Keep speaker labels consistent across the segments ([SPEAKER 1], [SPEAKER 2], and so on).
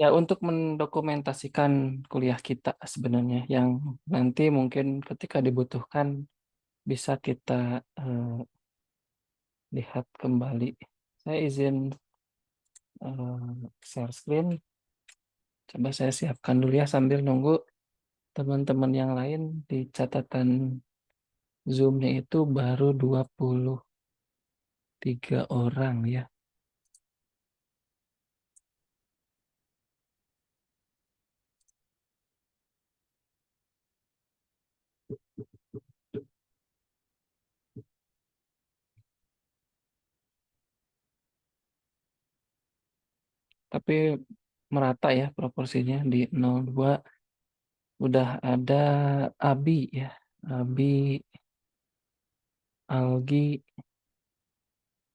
[SPEAKER 1] Ya, untuk mendokumentasikan kuliah kita sebenarnya yang nanti mungkin ketika dibutuhkan bisa kita lihat kembali. Saya izin share screen. Coba saya siapkan dulu ya sambil nunggu teman-teman yang lain di catatan Zoom-nya itu baru 23 orang ya. Tapi merata ya proporsinya di 02. Udah ada Abi ya. Abi, Algi,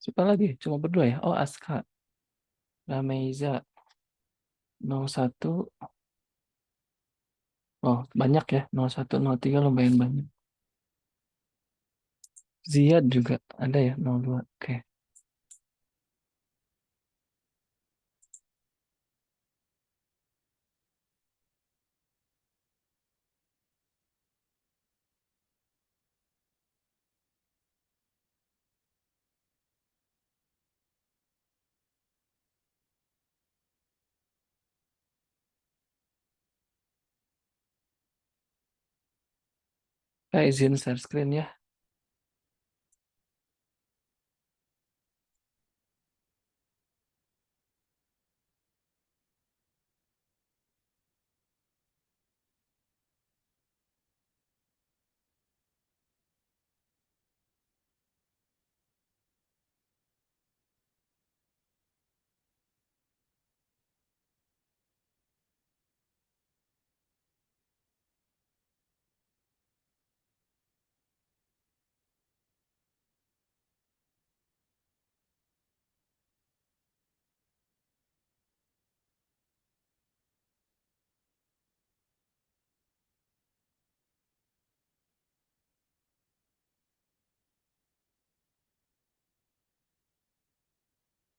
[SPEAKER 1] siapa lagi? Cuma berdua ya? Oh, Aska, Rameiza, 01. Oh, banyak ya. 01, 03 lumayan banyak. Ziad juga ada ya, 02. Oke. Saya izin share screen ya.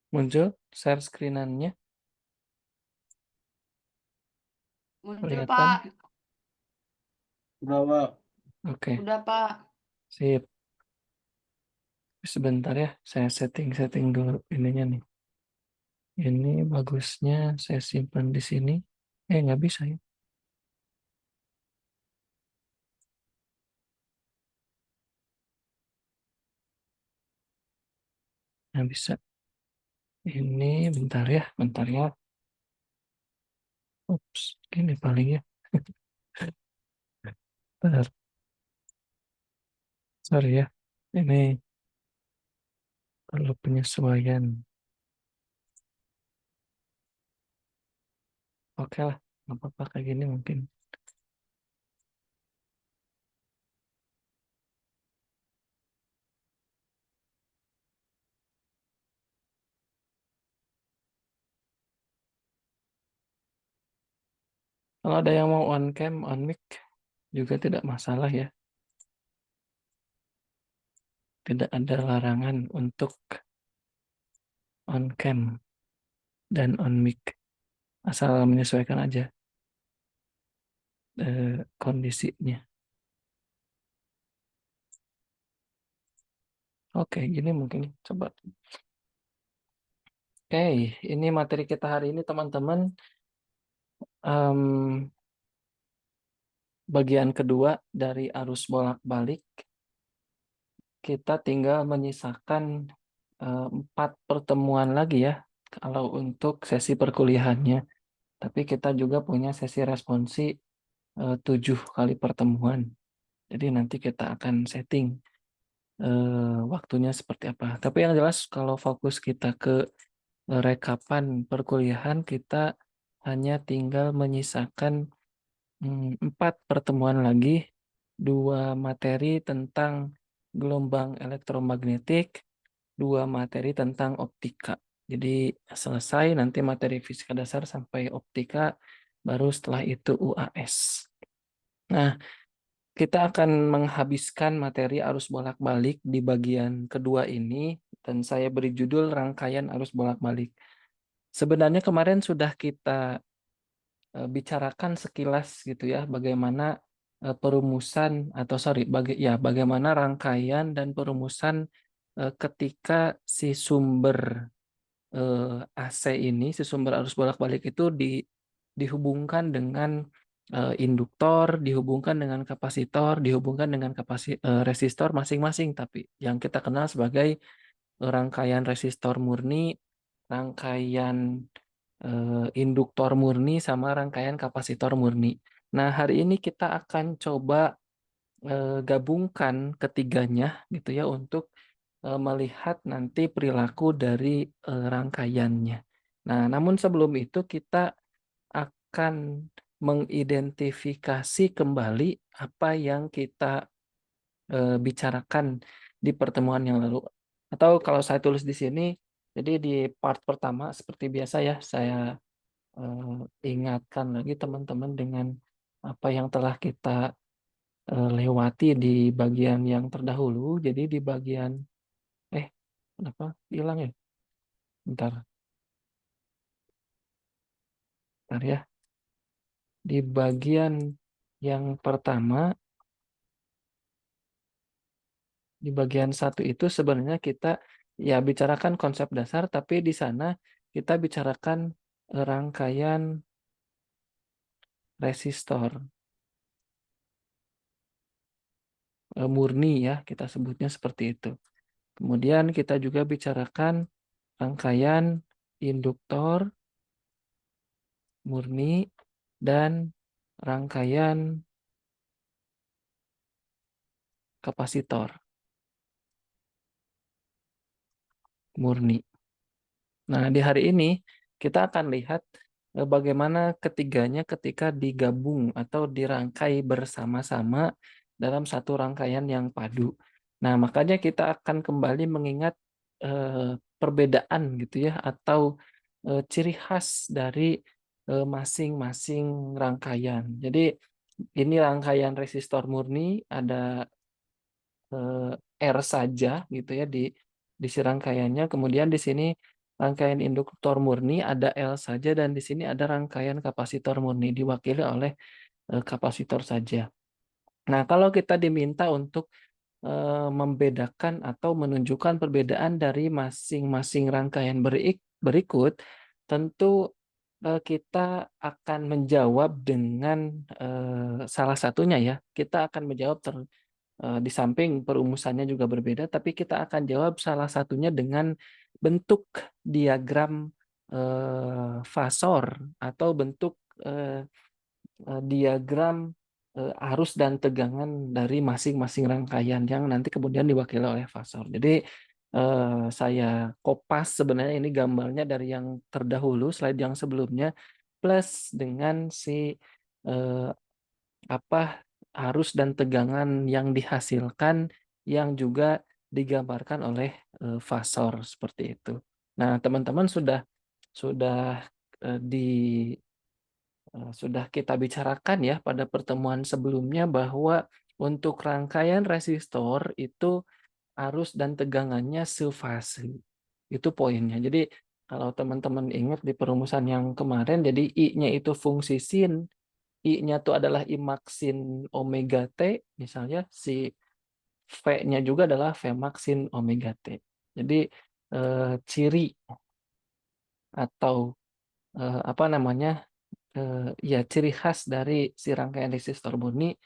[SPEAKER 1] Muncul share screen-annya.
[SPEAKER 2] Muncul,
[SPEAKER 1] Kelihatan.
[SPEAKER 2] Pak.
[SPEAKER 3] Udah, Pak.
[SPEAKER 1] Oke,
[SPEAKER 2] Udah, Pak.
[SPEAKER 1] sip. Sebentar ya, saya setting-setting dulu ininya nih. Ini bagusnya saya simpan di sini. Nggak bisa ya. Nggak bisa. Ini bentar ya, bentar ya. Ups, gini paling ya. Bentar, sorry ya. Ini perlu penyesuaian. Oke lah, nggak apa-apa kayak gini mungkin. Kalau ada yang mau on cam, on mic juga tidak masalah ya. Tidak ada larangan untuk on cam dan on mic. Asal menyesuaikan aja kondisinya. Oke, gini mungkin. Coba. Oke, ini materi kita hari ini teman-teman. Bagian kedua dari arus bolak-balik. Kita tinggal menyisakan 4 pertemuan lagi ya. Kalau untuk sesi perkuliahannya. Tapi kita juga punya sesi responsi 7 kali pertemuan. Jadi nanti kita akan setting waktunya seperti apa. Tapi yang jelas kalau fokus kita ke rekapan perkuliahan, kita hanya tinggal menyisakan 4 pertemuan lagi, 2 materi tentang gelombang elektromagnetik, 2 materi tentang optika. Jadi selesai nanti materi fisika dasar sampai optika, baru setelah itu UAS. Nah, kita akan menghabiskan materi arus bolak-balik di bagian kedua ini, dan saya beri judul rangkaian arus bolak-balik. Sebenarnya kemarin sudah kita bicarakan sekilas gitu ya, bagaimana perumusan atau bagaimana rangkaian dan perumusan ketika si sumber AC ini, si sumber arus bolak-balik itu dihubungkan dengan induktor, dihubungkan dengan kapasitor, dihubungkan dengan resistor masing-masing, tapi yang kita kenal sebagai rangkaian resistor murni, rangkaian induktor murni, sama rangkaian kapasitor murni. Nah, hari ini kita akan coba gabungkan ketiganya gitu ya untuk melihat nanti perilaku dari rangkaiannya. Nah, namun sebelum itu kita akan mengidentifikasi kembali apa yang kita bicarakan di pertemuan yang lalu. Atau kalau saya tulis di sini, jadi di part pertama seperti biasa ya, saya ingatkan lagi teman-teman dengan apa yang telah kita lewati di bagian yang terdahulu. Jadi di bagian kenapa hilang ya? Bentar ya. Di bagian yang pertama, di bagian 1 itu sebenarnya kita ya bicarakan konsep dasar, tapi di sana kita bicarakan rangkaian resistor murni ya, kita sebutnya seperti itu. Kemudian kita juga bicarakan rangkaian induktor murni dan rangkaian kapasitor murni. Nah, di hari ini kita akan lihat bagaimana ketiganya ketika digabung atau dirangkai bersama-sama dalam satu rangkaian yang padu. Nah, makanya kita akan kembali mengingat perbedaan gitu ya, atau ciri khas dari masing-masing rangkaian. Jadi ini rangkaian resistor murni, ada R saja gitu ya di si rangkaiannya. Kemudian di sini rangkaian induktor murni ada L saja, dan di sini ada rangkaian kapasitor murni diwakili oleh kapasitor saja. Nah, kalau kita diminta untuk membedakan atau menunjukkan perbedaan dari masing-masing rangkaian berikut, tentu kita akan menjawab dengan salah satunya ya. Kita akan menjawab di samping perumusannya juga berbeda, tapi kita akan jawab salah satunya dengan bentuk diagram fasor atau bentuk diagram arus dan tegangan dari masing-masing rangkaian yang nanti kemudian diwakili oleh fasor. Jadi saya kopas sebenarnya ini gambarnya dari yang terdahulu, slide yang sebelumnya, plus dengan si arus dan tegangan yang dihasilkan yang juga digambarkan oleh fasor seperti itu. Nah, teman-teman sudah eh, di sudah kita bicarakan ya pada pertemuan sebelumnya bahwa untuk rangkaian resistor itu arus dan tegangannya sefase. Itu poinnya. Jadi kalau teman-teman ingat di perumusan yang kemarin, jadi I-nya itu fungsi sin, I-nya itu adalah I max sin omega T, misalnya si V-nya juga adalah V max sin omega T. Jadi ciri atau apa namanya, ya ciri khas dari si rangkaian resistor murni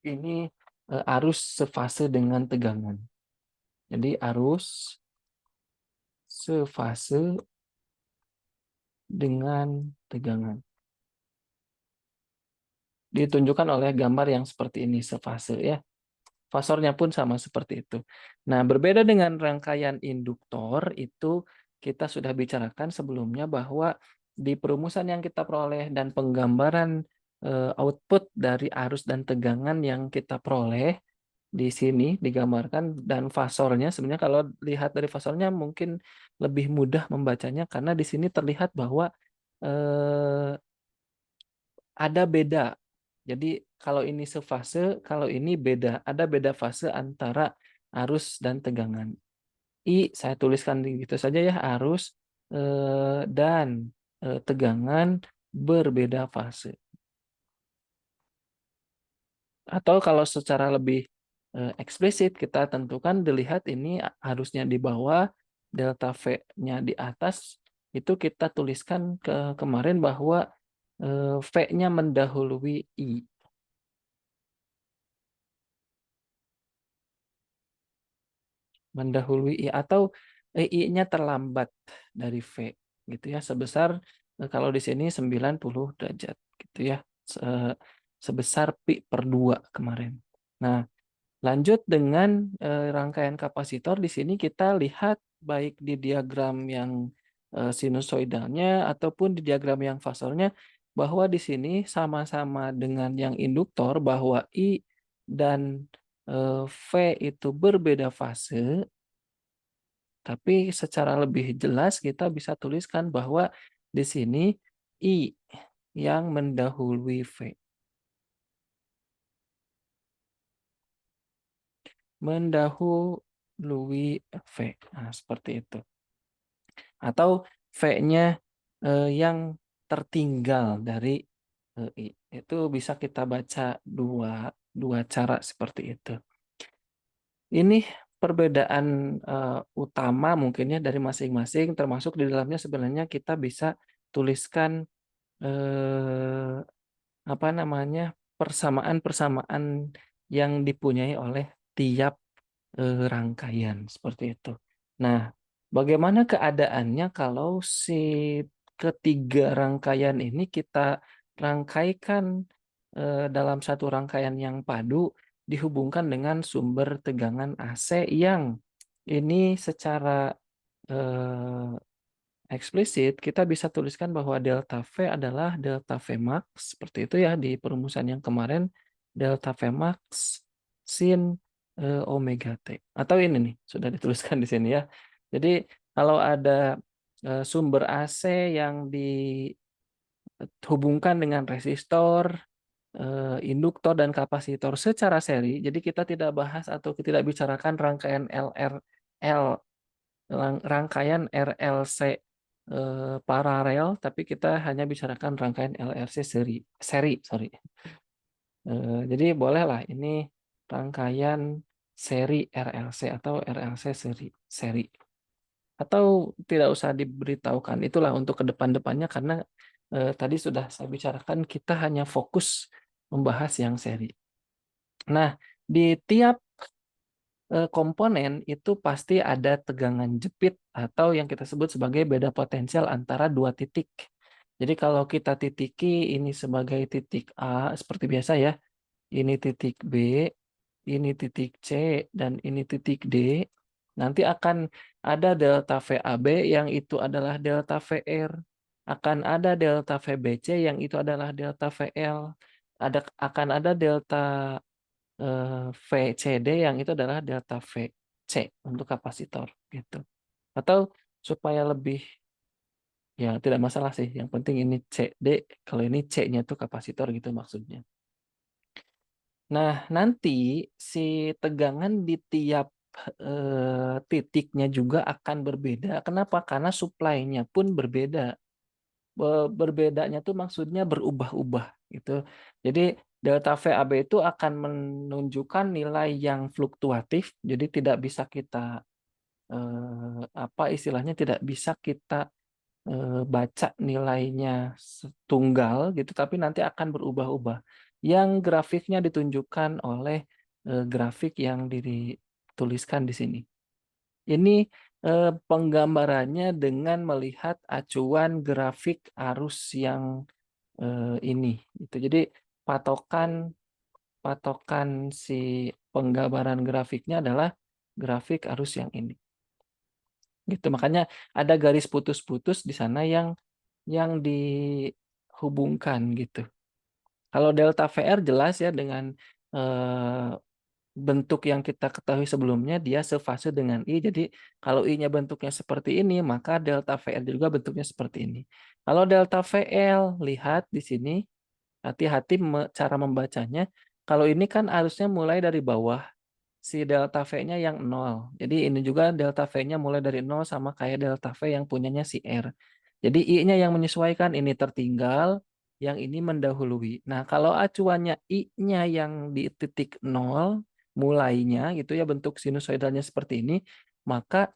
[SPEAKER 1] ini arus sefase dengan tegangan. Jadi arus sefase dengan tegangan. Ditunjukkan oleh gambar yang seperti ini, sefase ya. Fasornya pun sama seperti itu. Nah, berbeda dengan rangkaian induktor, itu kita sudah bicarakan sebelumnya bahwa di perumusan yang kita peroleh dan penggambaran output dari arus dan tegangan yang kita peroleh di sini digambarkan, dan fasornya sebenarnya kalau lihat dari fasornya mungkin lebih mudah membacanya karena di sini terlihat bahwa ada beda. Jadi kalau ini sefase, kalau ini beda. Ada beda fase antara arus dan tegangan. I saya tuliskan gitu saja ya, arus dan tegangan berbeda fase. Atau kalau secara lebih eksplisit kita tentukan dilihat ini harusnya di bawah, delta V-nya di atas, itu kita tuliskan kemarin bahwa V-nya mendahului I. Mendahului I atau I-nya terlambat dari V gitu ya, sebesar kalau di sini 90 derajat gitu ya. Sebesar pi per 2 kemarin. Nah, lanjut dengan rangkaian kapasitor. Di sini kita lihat baik di diagram yang sinusoidalnya ataupun di diagram yang fasornya bahwa di sini sama-sama dengan yang induktor bahwa I dan V itu berbeda fase, tapi secara lebih jelas kita bisa tuliskan bahwa di sini I yang mendahului V. Mendahului V. Nah, seperti itu. Atau V-nya yang tertinggal dari I. Itu bisa kita baca dua cara seperti itu. Ini perbedaan utama mungkinnya dari masing-masing, termasuk di dalamnya sebenarnya kita bisa tuliskan apa namanya, persamaan-persamaan yang dipunyai oleh tiap rangkaian seperti itu. Nah, bagaimana keadaannya kalau si ketiga rangkaian ini kita rangkaikan dalam satu rangkaian yang padu dihubungkan dengan sumber tegangan AC yang ini secara eksplisit kita bisa tuliskan bahwa delta V adalah delta V max seperti itu ya di perumusan yang kemarin, delta V max sin omega T. Atau ini nih sudah dituliskan di sini ya. Jadi kalau ada sumber AC yang dihubungkan dengan resistor, induktor dan kapasitor secara seri, jadi kita tidak bahas atau tidak bicarakan rangkaian rangkaian RLC paralel, tapi kita hanya bicarakan rangkaian LRC seri. Jadi bolehlah ini rangkaian seri RLC atau RLC seri. Atau tidak usah diberitahukan, itulah untuk ke depan-depannya karena tadi sudah saya bicarakan kita hanya fokus membahas yang seri. Nah, di tiap komponen itu pasti ada tegangan jepit atau yang kita sebut sebagai beda potensial antara dua titik. Jadi kalau kita titiki ini sebagai titik A seperti biasa ya, ini titik B, ini titik C, dan ini titik D, nanti akan ada delta VAB yang itu adalah delta VR, akan ada delta VBC yang itu adalah delta VL, akan ada delta VCD yang itu adalah delta VC untuk kapasitor gitu. Atau supaya lebih ya tidak masalah sih, yang penting ini CD, kalau ini C-nya itu kapasitor gitu maksudnya. Nah, nanti si tegangan di tiap titiknya juga akan berbeda. Kenapa? Karena supply-nya pun berbeda. Berbedanya tuh maksudnya berubah-ubah gitu. Jadi delta VAB itu akan menunjukkan nilai yang fluktuatif. Jadi tidak bisa kita apa istilahnya tidak bisa kita baca nilainya tunggal gitu, tapi nanti akan berubah-ubah. Yang grafiknya ditunjukkan oleh grafik yang dituliskan di sini. Ini penggambarannya dengan melihat acuan grafik arus yang ini. Gitu. Jadi patokan si penggambaran grafiknya adalah grafik arus yang ini. Gitu. Makanya ada garis putus-putus di sana yang dihubungkan gitu. Kalau delta VR jelas ya dengan bentuk yang kita ketahui sebelumnya dia sefase dengan I. Jadi kalau I-nya bentuknya seperti ini, maka delta VL juga bentuknya seperti ini. Kalau delta VL, lihat di sini, hati-hati cara membacanya. Kalau ini kan harusnya mulai dari bawah, si delta V-nya yang 0. Jadi ini juga delta V-nya mulai dari 0 sama kayak delta V yang punyanya si R. Jadi I-nya yang menyesuaikan, ini tertinggal, yang ini mendahului. Nah, kalau acuannya I-nya yang di titik 0, mulainya gitu ya, bentuk sinusoidalnya seperti ini, maka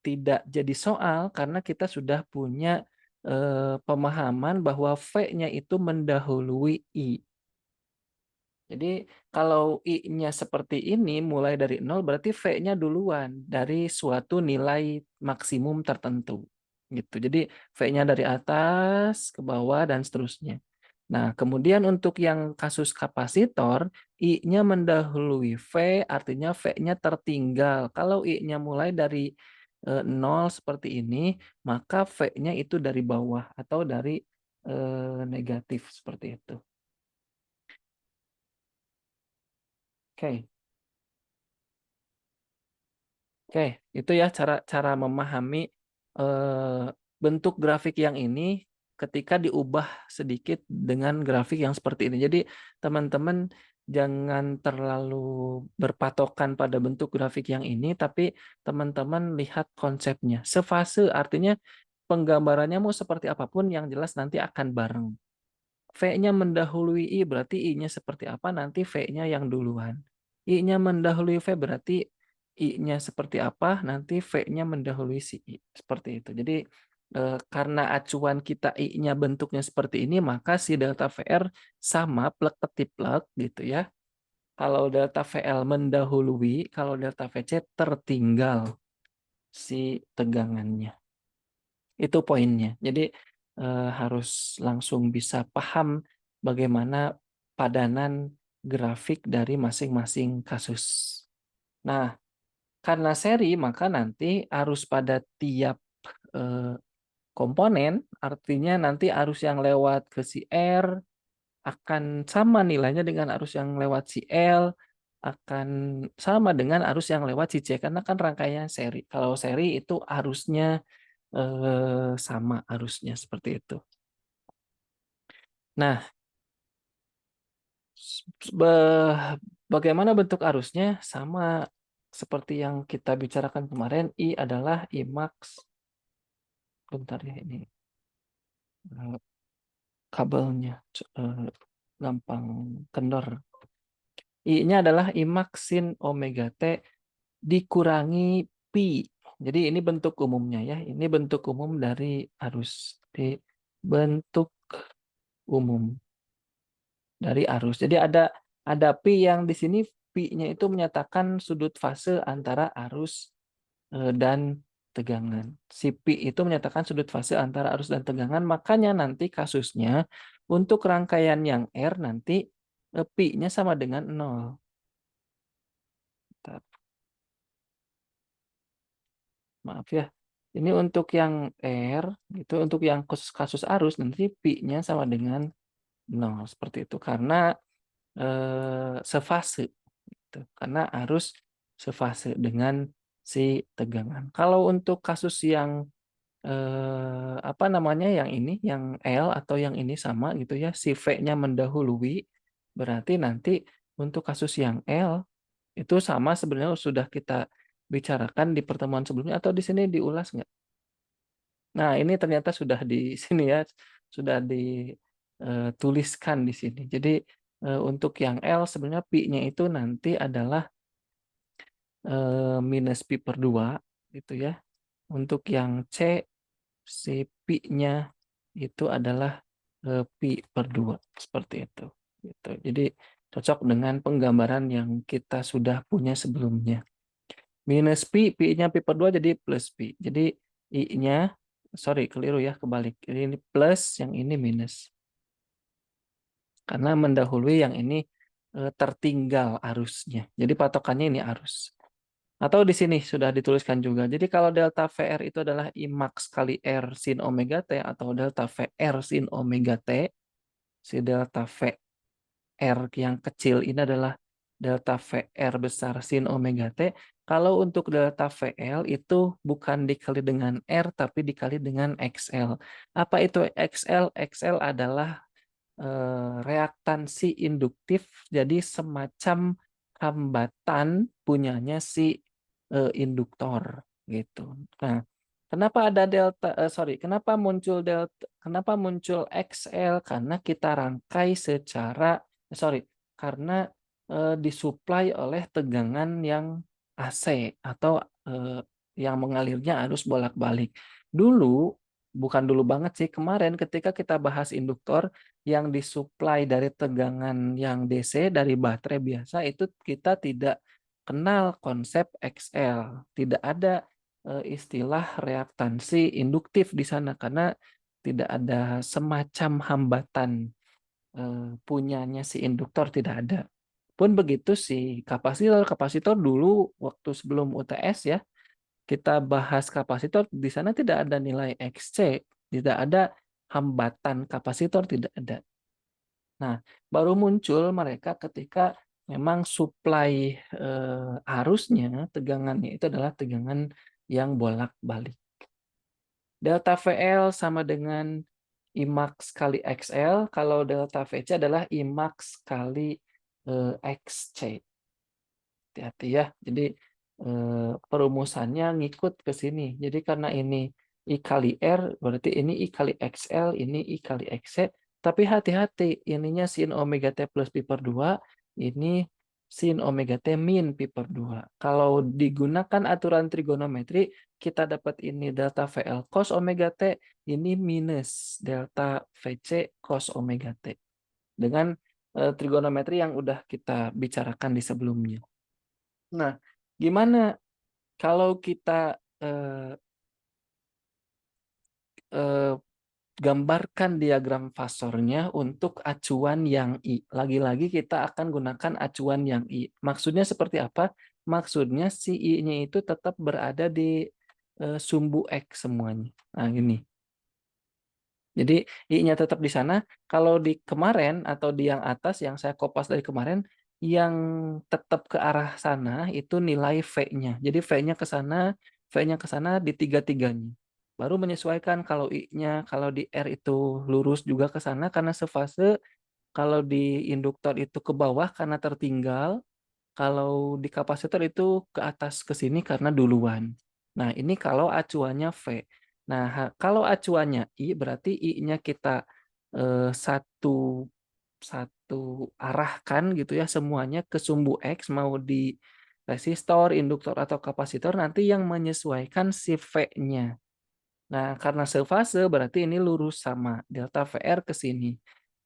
[SPEAKER 1] tidak jadi soal karena kita sudah punya pemahaman bahwa V-nya itu mendahului I. Jadi kalau I-nya seperti ini mulai dari 0 berarti V-nya duluan dari suatu nilai maksimum tertentu. Gitu. Jadi V-nya dari atas ke bawah dan seterusnya. Nah, kemudian untuk yang kasus kapasitor, I-nya mendahului V, artinya V-nya tertinggal. Kalau I-nya mulai dari 0 seperti ini, maka V-nya itu dari bawah atau dari negatif seperti itu. Oke. Oke, itu ya cara memahami bentuk grafik yang ini ketika diubah sedikit dengan grafik yang seperti ini. Jadi teman-teman jangan terlalu berpatokan pada bentuk grafik yang ini, tapi teman-teman lihat konsepnya. Sefase artinya penggambarannya mau seperti apapun yang jelas nanti akan bareng. V-nya mendahului I berarti I-nya seperti apa, nanti V-nya yang duluan. I-nya mendahului V berarti I-nya seperti apa, nanti V-nya mendahului si I. Seperti itu. Jadi karena acuan kita I-nya bentuknya seperti ini, maka si delta VR sama plek ketip plek gitu ya. Kalau delta VL mendahului, kalau delta VC tertinggal si tegangannya. Itu poinnya. Jadi harus langsung bisa paham bagaimana padanan grafik dari masing-masing kasus. Nah, karena seri, maka nanti arus pada tiap komponen, artinya nanti arus yang lewat ke si R akan sama nilainya dengan arus yang lewat si L, akan sama dengan arus yang lewat si C, karena kan rangkaian seri. Kalau seri itu arusnya sama arusnya seperti itu. Nah, bagaimana bentuk arusnya? Sama seperti yang kita bicarakan kemarin, I adalah I max. Bentar ya, ini kabelnya gampang kendor. I-nya adalah I max sin omega T dikurangi pi. Jadi ini bentuk umumnya ya. Ini bentuk umum dari arus. Di bentuk umum dari arus. Jadi ada pi yang di sini pi-nya itu menyatakan sudut fase antara arus dan tegangan. Si pi itu menyatakan sudut fase antara arus dan tegangan, makanya nanti kasusnya untuk rangkaian yang R nanti pi-nya sama dengan 0. Bentar. Maaf ya. Ini untuk yang R, gitu, untuk yang kasus arus nanti pi-nya sama dengan 0 seperti itu karena sefase. Karena arus sefase dengan si tegangan. Kalau untuk kasus yang apa namanya yang ini, yang L atau yang ini sama gitu ya, si V-nya mendahului, berarti nanti untuk kasus yang L itu sama sebenarnya sudah kita bicarakan di pertemuan sebelumnya atau di sini diulas nggak? Nah ini ternyata sudah di sini ya, sudah dituliskan di sini. Jadi untuk yang L sebenarnya pi-nya itu nanti adalah minus pi per 2 gitu ya. Untuk yang C, si pi-nya itu adalah pi per 2 seperti itu. Gitu. Jadi cocok dengan penggambaran yang kita sudah punya sebelumnya. Minus pi, pi-nya pi per 2 jadi plus pi. Jadi I-nya, sorry keliru ya, kebalik. Ini plus, yang ini minus. Karena mendahului yang ini tertinggal arusnya. Jadi patokannya ini arus. Atau di sini sudah dituliskan juga. Jadi kalau delta VR itu adalah I max kali R sin omega T atau delta VR sin omega T, si delta VR yang kecil ini adalah delta VR besar sin omega T. Kalau untuk delta VL itu bukan dikali dengan R tapi dikali dengan XL. Apa itu XL? XL adalah reaktansi induktif, jadi semacam hambatan punyanya si induktor gitu. Nah, Kenapa ada delta? Kenapa muncul XL? Karena kita rangkai secara, karena disuplai oleh tegangan yang AC atau yang mengalirnya arus bolak-balik. Dulu, bukan dulu banget sih, kemarin ketika kita bahas induktor yang disuplai dari tegangan yang DC dari baterai biasa, itu kita tidak kenal konsep XL. Tidak ada istilah reaktansi induktif di sana karena tidak ada semacam hambatan punyanya si induktor, tidak ada. Pun begitu si kapasitor dulu waktu sebelum UTS ya, kita bahas kapasitor, di sana tidak ada nilai XC, tidak ada hambatan kapasitor, tidak ada. Nah, baru muncul mereka ketika memang suplai arusnya, tegangannya itu adalah tegangan yang bolak-balik. Delta VL sama dengan Imax kali XL, kalau delta VC adalah Imax kali XC. Hati-hati ya. Jadi perumusannya ngikut ke sini. Jadi karena ini I kali R, berarti ini I kali XL, ini I kali XC. Tapi hati-hati, ininya sin omega T plus pi per 2, ini sin omega T min pi per 2. Kalau digunakan aturan trigonometri, kita dapat ini delta VL cos omega T, ini minus delta VC cos omega T. Dengan trigonometri yang udah kita bicarakan di sebelumnya. Nah, gimana kalau kita gambarkan diagram fasornya untuk acuan yang I. Lagi-lagi kita akan gunakan acuan yang I. Maksudnya seperti apa? Maksudnya si I-nya itu tetap berada di sumbu X semuanya. Nah, gini. Jadi I-nya tetap di sana. Kalau di kemarin atau di yang atas yang saya kopas dari kemarin, yang tetap ke arah sana itu nilai V-nya. Jadi V-nya ke sana, V-nya ke sana di tiga-tiganya. Baru menyesuaikan kalau I-nya, kalau di R itu lurus juga ke sana karena sefase, kalau di induktor itu ke bawah karena tertinggal, kalau di kapasitor itu ke atas ke sini karena duluan. Nah, ini kalau acuannya V. Nah, kalau acuannya I, berarti I-nya kita satu arahkan gitu ya, semuanya ke sumbu X, mau di resistor, induktor, atau kapasitor, nanti yang menyesuaikan si V-nya. Nah, karena sefase berarti ini lurus sama delta VR ke sini.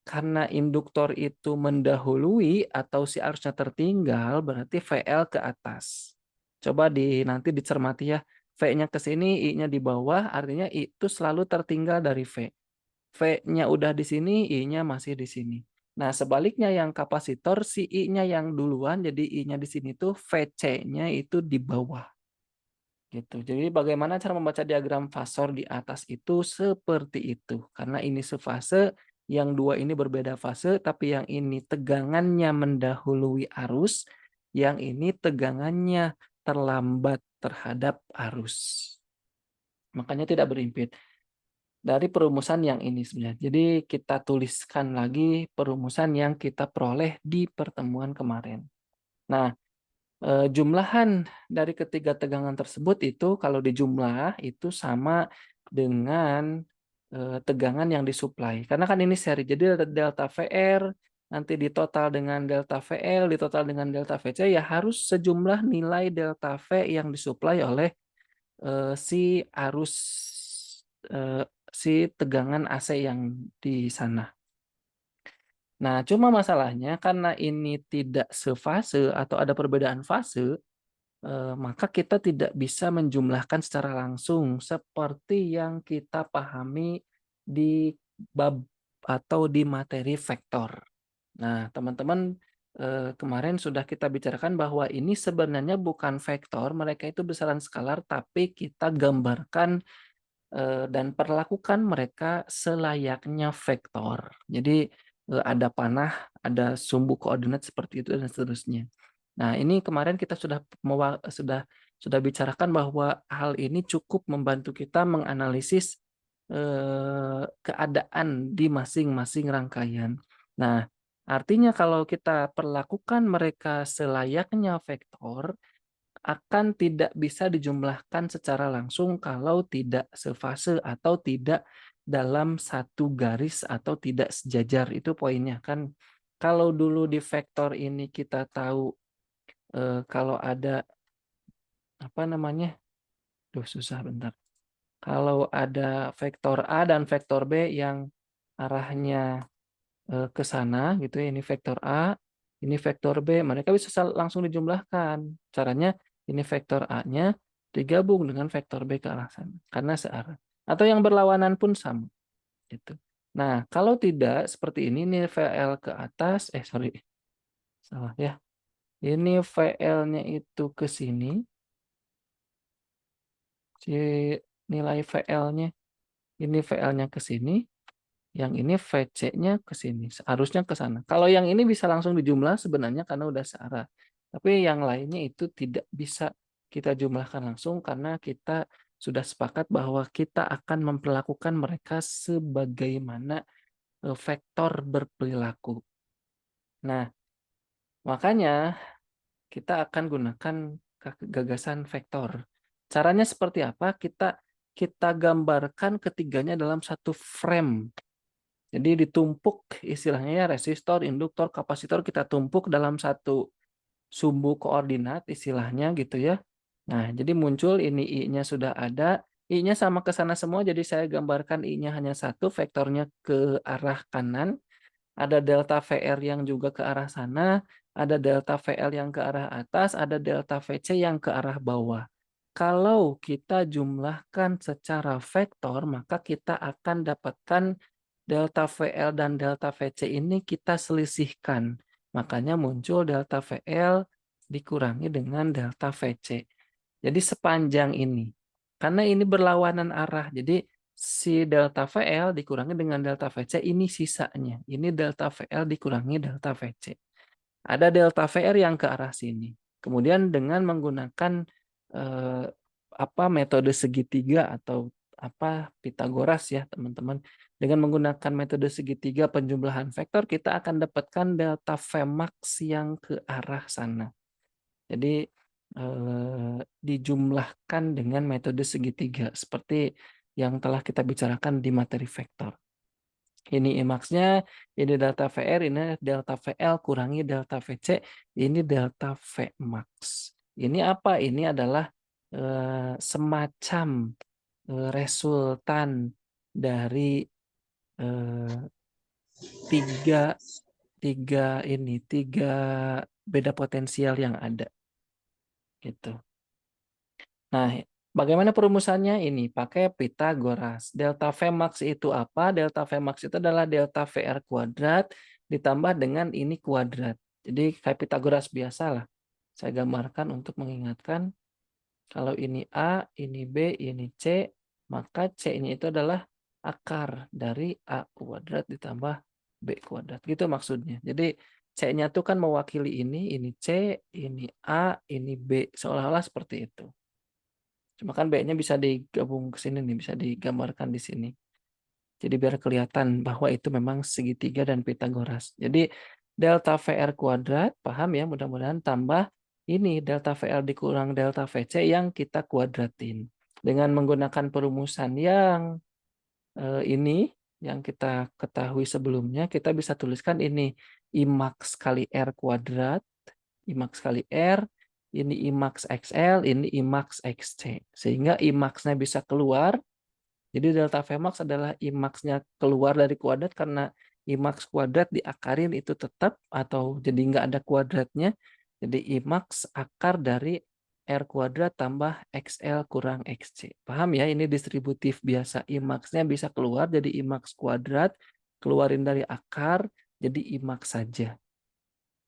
[SPEAKER 1] Karena induktor itu mendahului atau si arusnya tertinggal, berarti VL ke atas. Coba nanti dicermati ya. V-nya ke sini, I-nya di bawah, artinya I itu selalu tertinggal dari V. V-nya udah di sini, I-nya masih di sini. Nah, sebaliknya yang kapasitor, si I-nya yang duluan, jadi I-nya di sini tuh VC-nya itu di bawah. Gitu. Jadi bagaimana cara membaca diagram fasor di atas itu seperti itu. Karena ini sefase, yang dua ini berbeda fase, tapi yang ini tegangannya mendahului arus, yang ini tegangannya terlambat terhadap arus. Makanya tidak berimpit. Dari perumusan yang ini sebenarnya. Jadi kita tuliskan lagi perumusan yang kita peroleh di pertemuan kemarin. Nah, jumlahan dari ketiga tegangan tersebut itu kalau dijumlah itu sama dengan tegangan yang disuplai. Karena kan ini seri, jadi delta VR nanti ditotal dengan delta VL, ditotal dengan delta VC, ya harus sejumlah nilai delta V yang disuplai oleh si arus si tegangan AC yang di sana. Nah, cuma masalahnya karena ini tidak sefase atau ada perbedaan fase, maka kita tidak bisa menjumlahkan secara langsung seperti yang kita pahami di bab atau di materi vektor. Nah, teman-teman kemarin sudah kita bicarakan bahwa ini sebenarnya bukan vektor, mereka itu besaran skalar, tapi kita gambarkan dan perlakukan mereka selayaknya vektor. Jadi ada panah, ada sumbu koordinat seperti itu dan seterusnya. Nah, ini kemarin kita sudah bicarakan bahwa hal ini cukup membantu kita menganalisis keadaan di masing-masing rangkaian. Nah, artinya kalau kita perlakukan mereka selayaknya vektor, akan tidak bisa dijumlahkan secara langsung kalau tidak sefase atau tidak dalam satu garis atau tidak sejajar. Itu poinnya kan. Kalau dulu di vektor ini kita tahu kalau ada apa namanya? Duh, susah bentar. Kalau ada vektor A dan vektor B yang arahnya ke sana gitu ya, ini vektor A, ini vektor B, mereka bisa langsung dijumlahkan. Caranya ini vektor A-nya digabung dengan vektor B ke arah sana karena searah. Atau yang berlawanan pun sama gitu. Nah, kalau tidak seperti ini VL ke atas, sorry, salah ya. Ini VL-nya itu ke sini, si nilai VL-nya, ini VL-nya ke sini, yang ini VC-nya ke sini, harusnya ke sana. Kalau yang ini bisa langsung dijumlah sebenarnya karena udah searah. Tapi yang lainnya itu tidak bisa kita jumlahkan langsung karena kita sudah sepakat bahwa kita akan memperlakukan mereka sebagaimana vektor berperilaku. Nah, makanya kita akan gunakan gagasan vektor. Caranya seperti apa? Kita gambarkan ketiganya dalam satu frame. Jadi ditumpuk istilahnya ya, resistor, induktor, kapasitor kita tumpuk dalam satu sumbu koordinat istilahnya gitu ya. Nah, jadi muncul ini I-nya sudah ada, I-nya sama ke sana semua, jadi saya gambarkan I-nya hanya satu, vektornya ke arah kanan. Ada delta VR yang juga ke arah sana, ada delta VL yang ke arah atas, ada delta VC yang ke arah bawah. Kalau kita jumlahkan secara vektor, maka kita akan dapatkan delta VL dan delta VC ini kita selisihkan. Makanya muncul delta VL dikurangi dengan delta VC. Jadi sepanjang ini. Karena ini berlawanan arah, jadi si delta VL dikurangi dengan delta VC, ini sisanya. Ini delta VL dikurangi delta VC. Ada delta VR yang ke arah sini. Kemudian dengan menggunakan metode segitiga atau Pitagoras ya teman-teman. Dengan menggunakan metode segitiga penjumlahan vektor, kita akan dapatkan delta Vmax yang ke arah sana. Jadi dijumlahkan dengan metode segitiga seperti yang telah kita bicarakan di materi vektor. Ini Imax-nya, ini delta VR, ini delta VL kurangi delta VC, ini delta Vmax. Ini apa? Ini adalah semacam resultan dari tiga beda potensial yang ada. Gitu. Nah, bagaimana perumusannya? Ini pakai Pitagoras. Delta Vmax itu apa? Delta Vmax itu adalah delta VR kuadrat ditambah dengan ini kuadrat. Jadi kayak Pitagoras biasa lah. Saya gambarkan untuk mengingatkan. Kalau ini A, ini B, ini C, maka C-nya itu adalah akar dari A kuadrat ditambah B kuadrat. Gitu maksudnya. Jadi C-nya itu kan mewakili ini C, ini A, ini B. Seolah-olah seperti itu. Cuma kan B-nya bisa digabung ke sini nih, bisa digambarkan di sini. Jadi biar kelihatan bahwa itu memang segitiga dan Pitagoras. Jadi delta VR kuadrat, paham ya, mudah-mudahan tambah ini delta VR dikurang delta VC yang kita kuadratin. Dengan menggunakan perumusan yang ini, yang kita ketahui sebelumnya, kita bisa tuliskan ini Imax kali R kuadrat, Imax kali R, ini Imax XL, ini Imax XC. Sehingga Imax-nya bisa keluar. Jadi delta Vmax adalah Imax-nya keluar dari kuadrat karena Imax kuadrat diakarin itu tetap atau jadi nggak ada kuadratnya. Jadi Imax akar dari R kuadrat tambah XL kurang XC. Paham ya? Ini distributif biasa. Imax-nya bisa keluar jadi Imax kuadrat. Keluarin dari akar jadi Imax saja.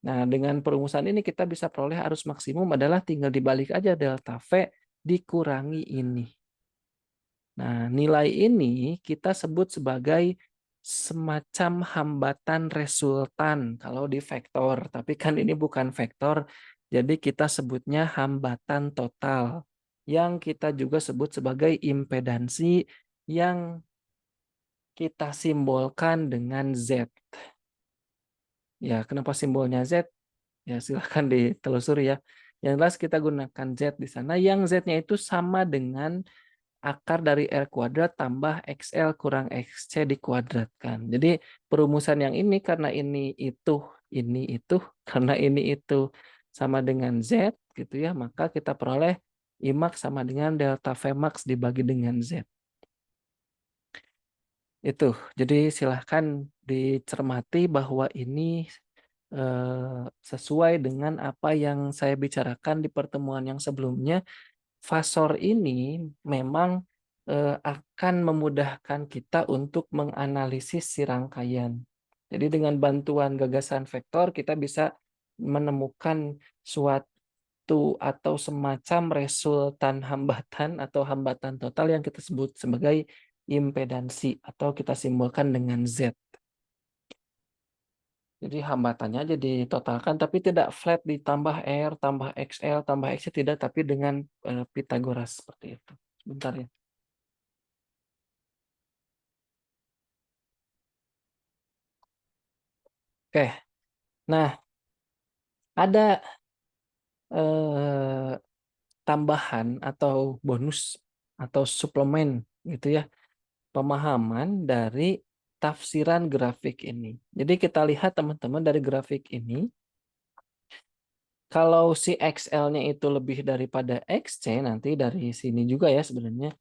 [SPEAKER 1] Nah, dengan perumusan ini kita bisa peroleh arus maksimum adalah tinggal dibalik aja delta V dikurangi ini. Nah, nilai ini kita sebut sebagai semacam hambatan resultan kalau di vektor. Tapi kan ini bukan vektor, jadi kita sebutnya hambatan total. Yang kita juga sebut sebagai impedansi yang kita simbolkan dengan Z. Ya, kenapa simbolnya Z? Ya, silahkan ditelusuri ya. Yang jelas kita gunakan Z di sana, yang Z-nya itu sama dengan akar dari R kuadrat tambah XL kurang XC dikuadratkan. Jadi perumusan yang ini karena ini itu, karena ini itu sama dengan Z gitu ya, maka kita peroleh Imax sama dengan delta Vmax dibagi dengan Z. Itu. Jadi silahkan dicermati bahwa ini sesuai dengan apa yang saya bicarakan di pertemuan yang sebelumnya. Fasor ini memang akan memudahkan kita untuk menganalisis si rangkaian. Jadi dengan bantuan gagasan vektor kita bisa menemukan suatu atau semacam resultan hambatan atau hambatan total yang kita sebut sebagai impedansi atau kita simbolkan dengan Z. Jadi hambatannya aja ditotalkan tapi tidak flat ditambah R, tambah XL, tambah XC tidak, tapi dengan Pythagoras seperti itu. Sebentar ya. Oke. Nah, ada tambahan atau bonus atau suplemen gitu ya. Pemahaman dari tafsiran grafik ini. Jadi kita lihat teman-teman dari grafik ini, kalau si XL-nya itu lebih daripada XC, nanti dari sini juga ya sebenarnya,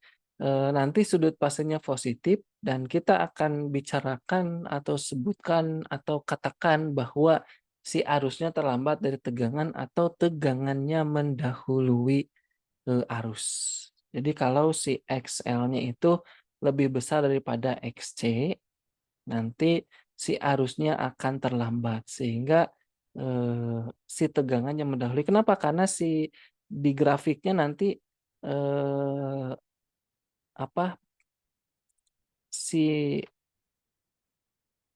[SPEAKER 1] nanti sudut pasenya positif, dan kita akan bicarakan atau sebutkan atau katakan bahwa si arusnya terlambat dari tegangan atau tegangannya mendahului arus. Jadi kalau si XL-nya itu lebih besar daripada XC, nanti si arusnya akan terlambat sehingga si tegangannya mendahului. Kenapa? Karena si di grafiknya nanti apa si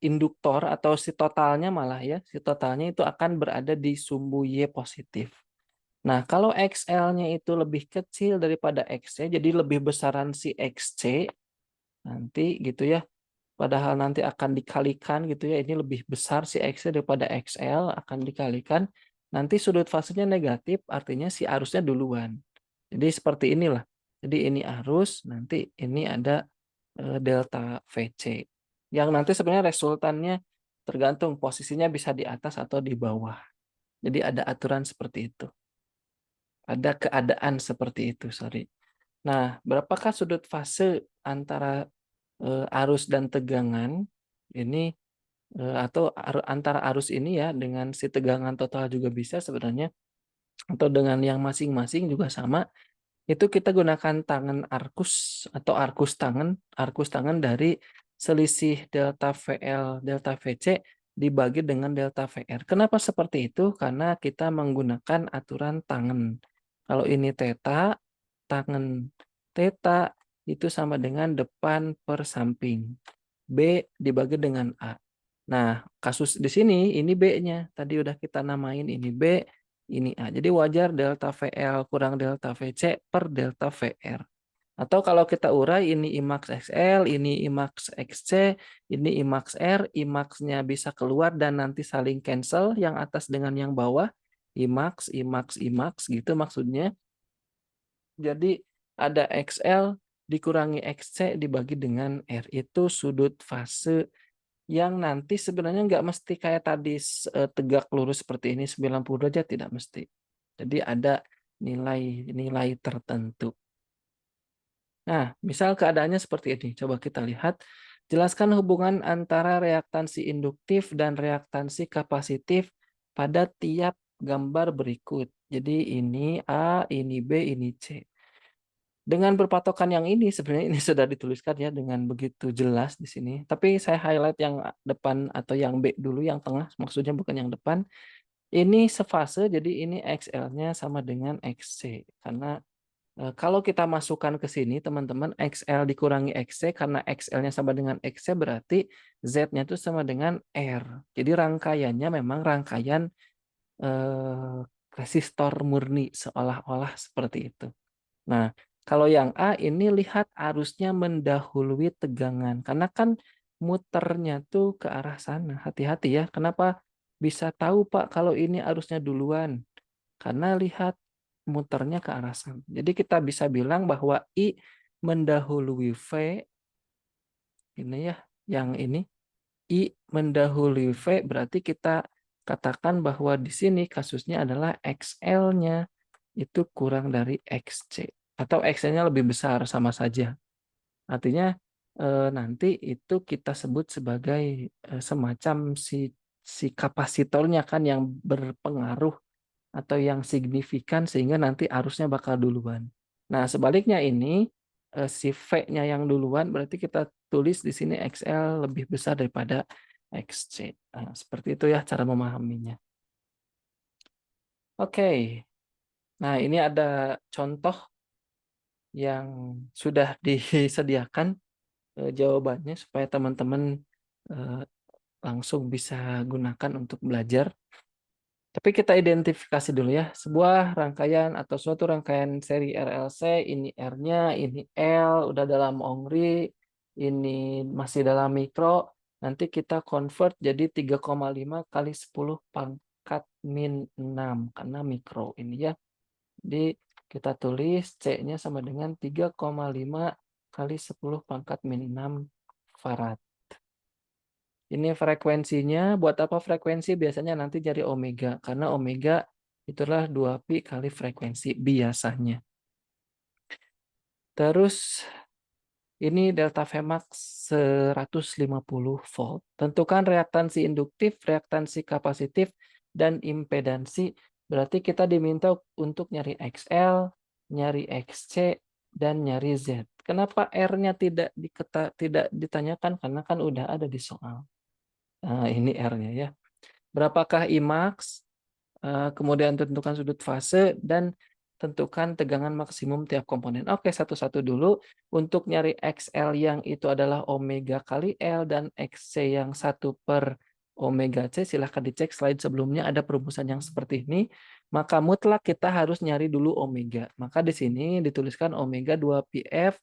[SPEAKER 1] induktor atau si totalnya malah ya, si totalnya itu akan berada di sumbu Y positif. Nah, kalau XL-nya itu lebih kecil daripada XC, jadi lebih besaran si XC nanti gitu ya. Padahal nanti akan dikalikan gitu ya, ini lebih besar si X daripada XL, akan dikalikan. Nanti sudut fasenya negatif, artinya si arusnya duluan. Jadi seperti inilah. Jadi ini arus, nanti ini ada delta VC. Yang nanti sebenarnya resultannya tergantung posisinya bisa di atas atau di bawah. Jadi ada aturan seperti itu. Ada keadaan seperti itu, sorry. Nah, berapakah sudut fase antara arus dan tegangan ini atau antara arus ini ya dengan si tegangan total juga bisa sebenarnya, atau dengan yang masing-masing juga sama. Itu kita gunakan tangan arkus atau arkus tangan dari selisih delta VL delta VC dibagi dengan delta VR. Kenapa seperti itu? Karena kita menggunakan aturan tangan. Kalau ini theta, tangan theta itu sama dengan depan per samping. B dibagi dengan A. Nah, kasus di sini ini B-nya. Tadi udah kita namain ini B, ini A. Jadi wajar delta VL kurang delta VC per delta VR. Atau kalau kita urai ini Imax XL, ini Imax XC, ini Imax R, Imax-nya bisa keluar dan nanti saling cancel yang atas dengan yang bawah. Imax, Imax, Imax gitu maksudnya. Jadi ada XL dikurangi XC dibagi dengan R. Itu sudut fase yang nanti sebenarnya nggak mesti kayak tadi tegak lurus seperti ini 90 derajat, tidak mesti. Jadi ada nilai-nilai tertentu. Nah, misal keadaannya seperti ini. Coba kita lihat. Jelaskan hubungan antara reaktansi induktif dan reaktansi kapasitif pada tiap gambar berikut. Jadi ini A, ini B, ini C. Dengan berpatokan yang ini, sebenarnya ini sudah dituliskan ya dengan begitu jelas di sini. Tapi saya highlight yang depan atau yang B dulu, yang tengah, maksudnya bukan yang depan. Ini sefase, jadi ini XL-nya sama dengan XC. Karena kalau kita masukkan ke sini, teman-teman, XL dikurangi XC, karena XL-nya sama dengan XC, berarti Z-nya itu sama dengan R. Jadi rangkaiannya memang rangkaian resistor murni, seolah-olah seperti itu. Nah, kalau yang A ini lihat arusnya mendahului tegangan. Karena kan muternya tuh ke arah sana. Hati-hati ya. Kenapa bisa tahu Pak kalau ini arusnya duluan? karena lihat muternya ke arah sana. Jadi kita bisa bilang bahwa I mendahului V, ini ya, yang ini, I mendahului V berarti kita katakan bahwa di sini kasusnya adalah XL-nya itu kurang dari XC. Atau XL-nya lebih besar, sama saja. Artinya nanti itu kita sebut sebagai semacam si kapasitornya kan yang berpengaruh atau yang signifikan sehingga nanti arusnya bakal duluan. Nah, sebaliknya ini si V-nya yang duluan berarti kita tulis di sini XL lebih besar daripada XC. Nah, seperti itu ya cara memahaminya. Oke. Nah, ini ada contoh yang sudah disediakan jawabannya supaya teman-teman langsung bisa gunakan untuk belajar. Tapi kita identifikasi dulu ya, sebuah rangkaian atau suatu rangkaian seri RLC, ini R-nya, ini L, udah dalam ongri, ini masih dalam mikro, nanti kita convert jadi 3,5 kali 10 pangkat min 6, karena mikro ini ya. Jadi kita tulis C-nya sama dengan 3,5 kali 10 pangkat min 6 farad. Ini frekuensinya, buat apa frekuensi? Biasanya nanti jadi omega, karena omega itulah 2pi kali frekuensi biasanya. Terus ini delta Vmax 150 volt. Tentukan reaktansi induktif, reaktansi kapasitif, dan impedansi. Berarti kita diminta untuk nyari XL, nyari XC, dan nyari Z. Kenapa R-nya tidak ditanyakan? Karena kan udah ada di soal. Nah, ini R-nya ya. Berapakah IMAX? Kemudian tentukan sudut fase dan tentukan tegangan maksimum tiap komponen. Oke, satu-satu dulu. Untuk nyari XL yang itu adalah omega kali L dan XC yang 1 per omega C, silahkan dicek slide sebelumnya ada perumusan yang seperti ini. Maka mutlak kita harus nyari dulu omega. Maka di sini dituliskan omega 2πf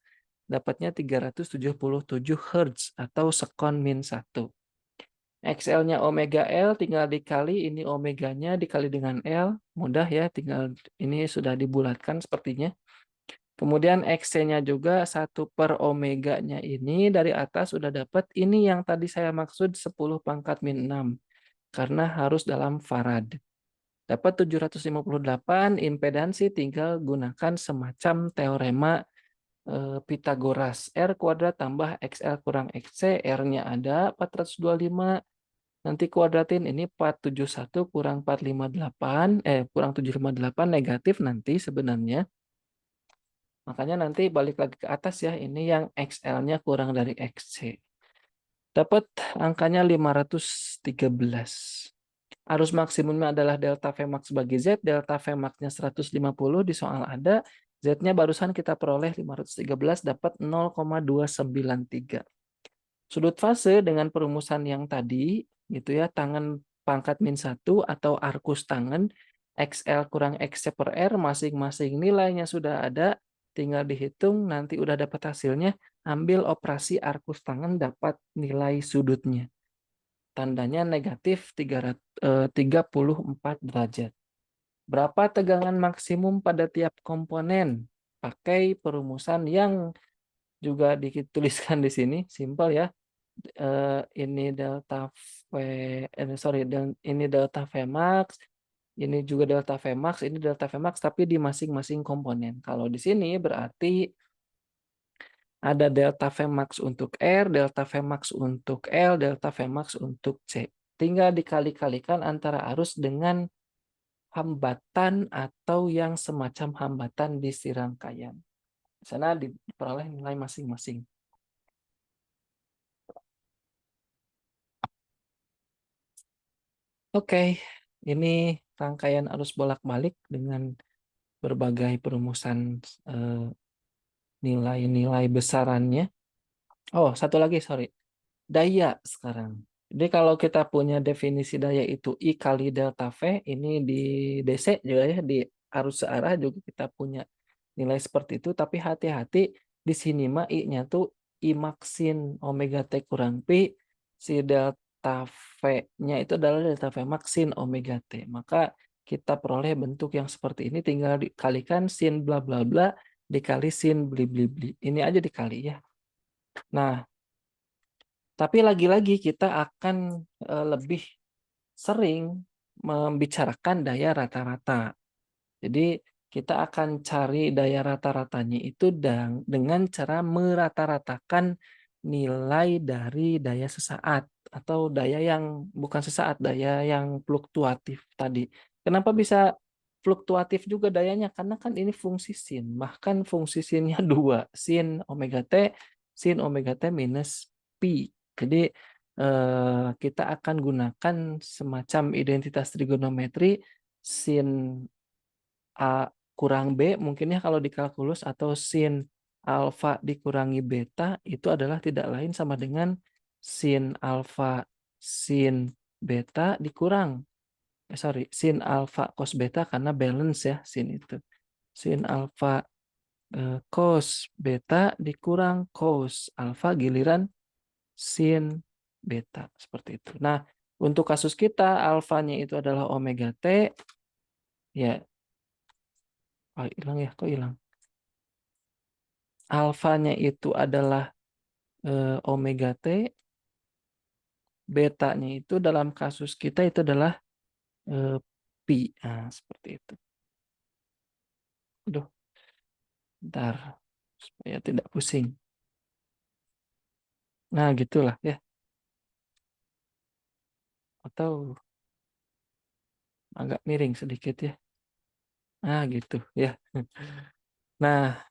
[SPEAKER 1] dapatnya 377 Hz atau sekon min 1. XL-nya omega L tinggal dikali, ini omeganya dikali dengan L. Mudah ya, tinggal ini sudah dibulatkan sepertinya. Kemudian XC-nya juga 1 per omeganya ini dari atas sudah dapat. Ini yang tadi saya maksud 10 pangkat min 6. Karena harus dalam farad. Dapat 758, impedansi tinggal gunakan semacam teorema Pythagoras. R kuadrat tambah XL kurang XC, R-nya ada 425. Nanti kuadratin ini 471 kurang 458, kurang 758 negatif nanti sebenarnya. Makanya nanti balik lagi ke atas ya, ini yang XL-nya kurang dari XC. Dapat angkanya 513. Arus maksimumnya adalah delta Vmax bagi Z, delta Vmax-nya 150 di soal ada, Z-nya barusan kita peroleh 513 dapat 0,293. Sudut fase dengan perumusan yang tadi, gitu ya, tangan pangkat min 1 atau arkus tangan, XL kurang XC per R, masing-masing nilainya sudah ada, tinggal dihitung, nanti udah dapat hasilnya, ambil operasi arkus tangan dapat nilai sudutnya. Tandanya negatif 34 derajat. Berapa tegangan maksimum pada tiap komponen? Pakai perumusan yang juga dituliskan di sini, simpel ya. Ini delta ini delta Vmax, ini juga delta Vmax, ini delta Vmax tapi di masing-masing komponen. Kalau di sini berarti ada delta Vmax untuk R, delta Vmax untuk L, delta Vmax untuk C. Tinggal dikali-kalikan antara arus dengan hambatan atau yang semacam hambatan di si rangkaian. Di sana diperoleh nilai masing-masing. Oke, ini rangkaian arus bolak-balik dengan berbagai perumusan nilai-nilai besarannya. Oh, satu lagi, sorry. Daya sekarang. Jadi kalau kita punya definisi daya itu I kali delta V, ini di DC juga ya, di arus searah juga kita punya nilai seperti itu, tapi hati-hati di sini mah I-nya tuh I maksin omega T kurang Pi, si delta V-nya itu adalah delta V maksin omega T. Maka kita peroleh bentuk yang seperti ini, tinggal dikalikan sin bla bla bla dikali sin bli bli bli. Ini aja dikali ya. Nah, tapi lagi-lagi kita akan lebih sering membicarakan daya rata-rata. Jadi kita akan cari daya rata-ratanya itu dengan cara merata-ratakan nilai dari daya sesaat atau daya yang bukan sesaat, daya yang fluktuatif tadi. Kenapa bisa fluktuatif juga dayanya? Karena kan ini fungsi sin, bahkan fungsi sinnya 2, sin omega t minus pi. Jadi kita akan gunakan semacam identitas trigonometri sin A kurang B mungkin ya kalau di kalkulus, atau sin alfa dikurangi beta itu adalah tidak lain sama dengan sin alfa sin beta dikurang sin alfa cos beta karena balance ya sin itu. Sin alfa cos beta dikurang cos alfa giliran sin beta seperti itu. Nah, untuk kasus kita alfanya itu adalah omega T ya. Oh, hilang ya, kok hilang? Alfanya itu adalah omega T, betanya itu dalam kasus kita itu adalah pi. Nah, seperti itu. Aduh, bentar. Supaya tidak pusing. Nah, gitulah ya. Atau agak miring sedikit ya. Nah, gitu ya. Nah,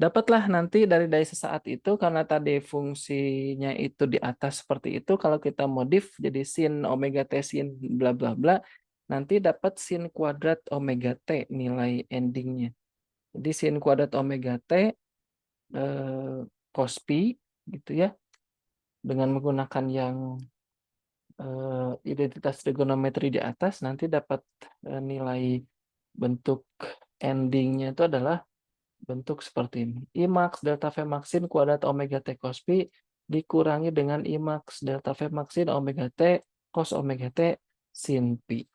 [SPEAKER 1] dapatlah nanti dari daya sesaat itu karena tadi fungsinya itu di atas seperti itu. Kalau kita modif jadi sin omega T sin bla bla bla, nanti dapat sin kuadrat omega T nilai endingnya. Jadi sin kuadrat omega T cos pi gitu ya. Dengan menggunakan yang identitas trigonometri di atas nanti dapat nilai bentuk endingnya itu adalah bentuk seperti ini. I max delta V maxin kuadrat omega T cos pi dikurangi dengan I max delta V maxin omega T cos omega T sin pi.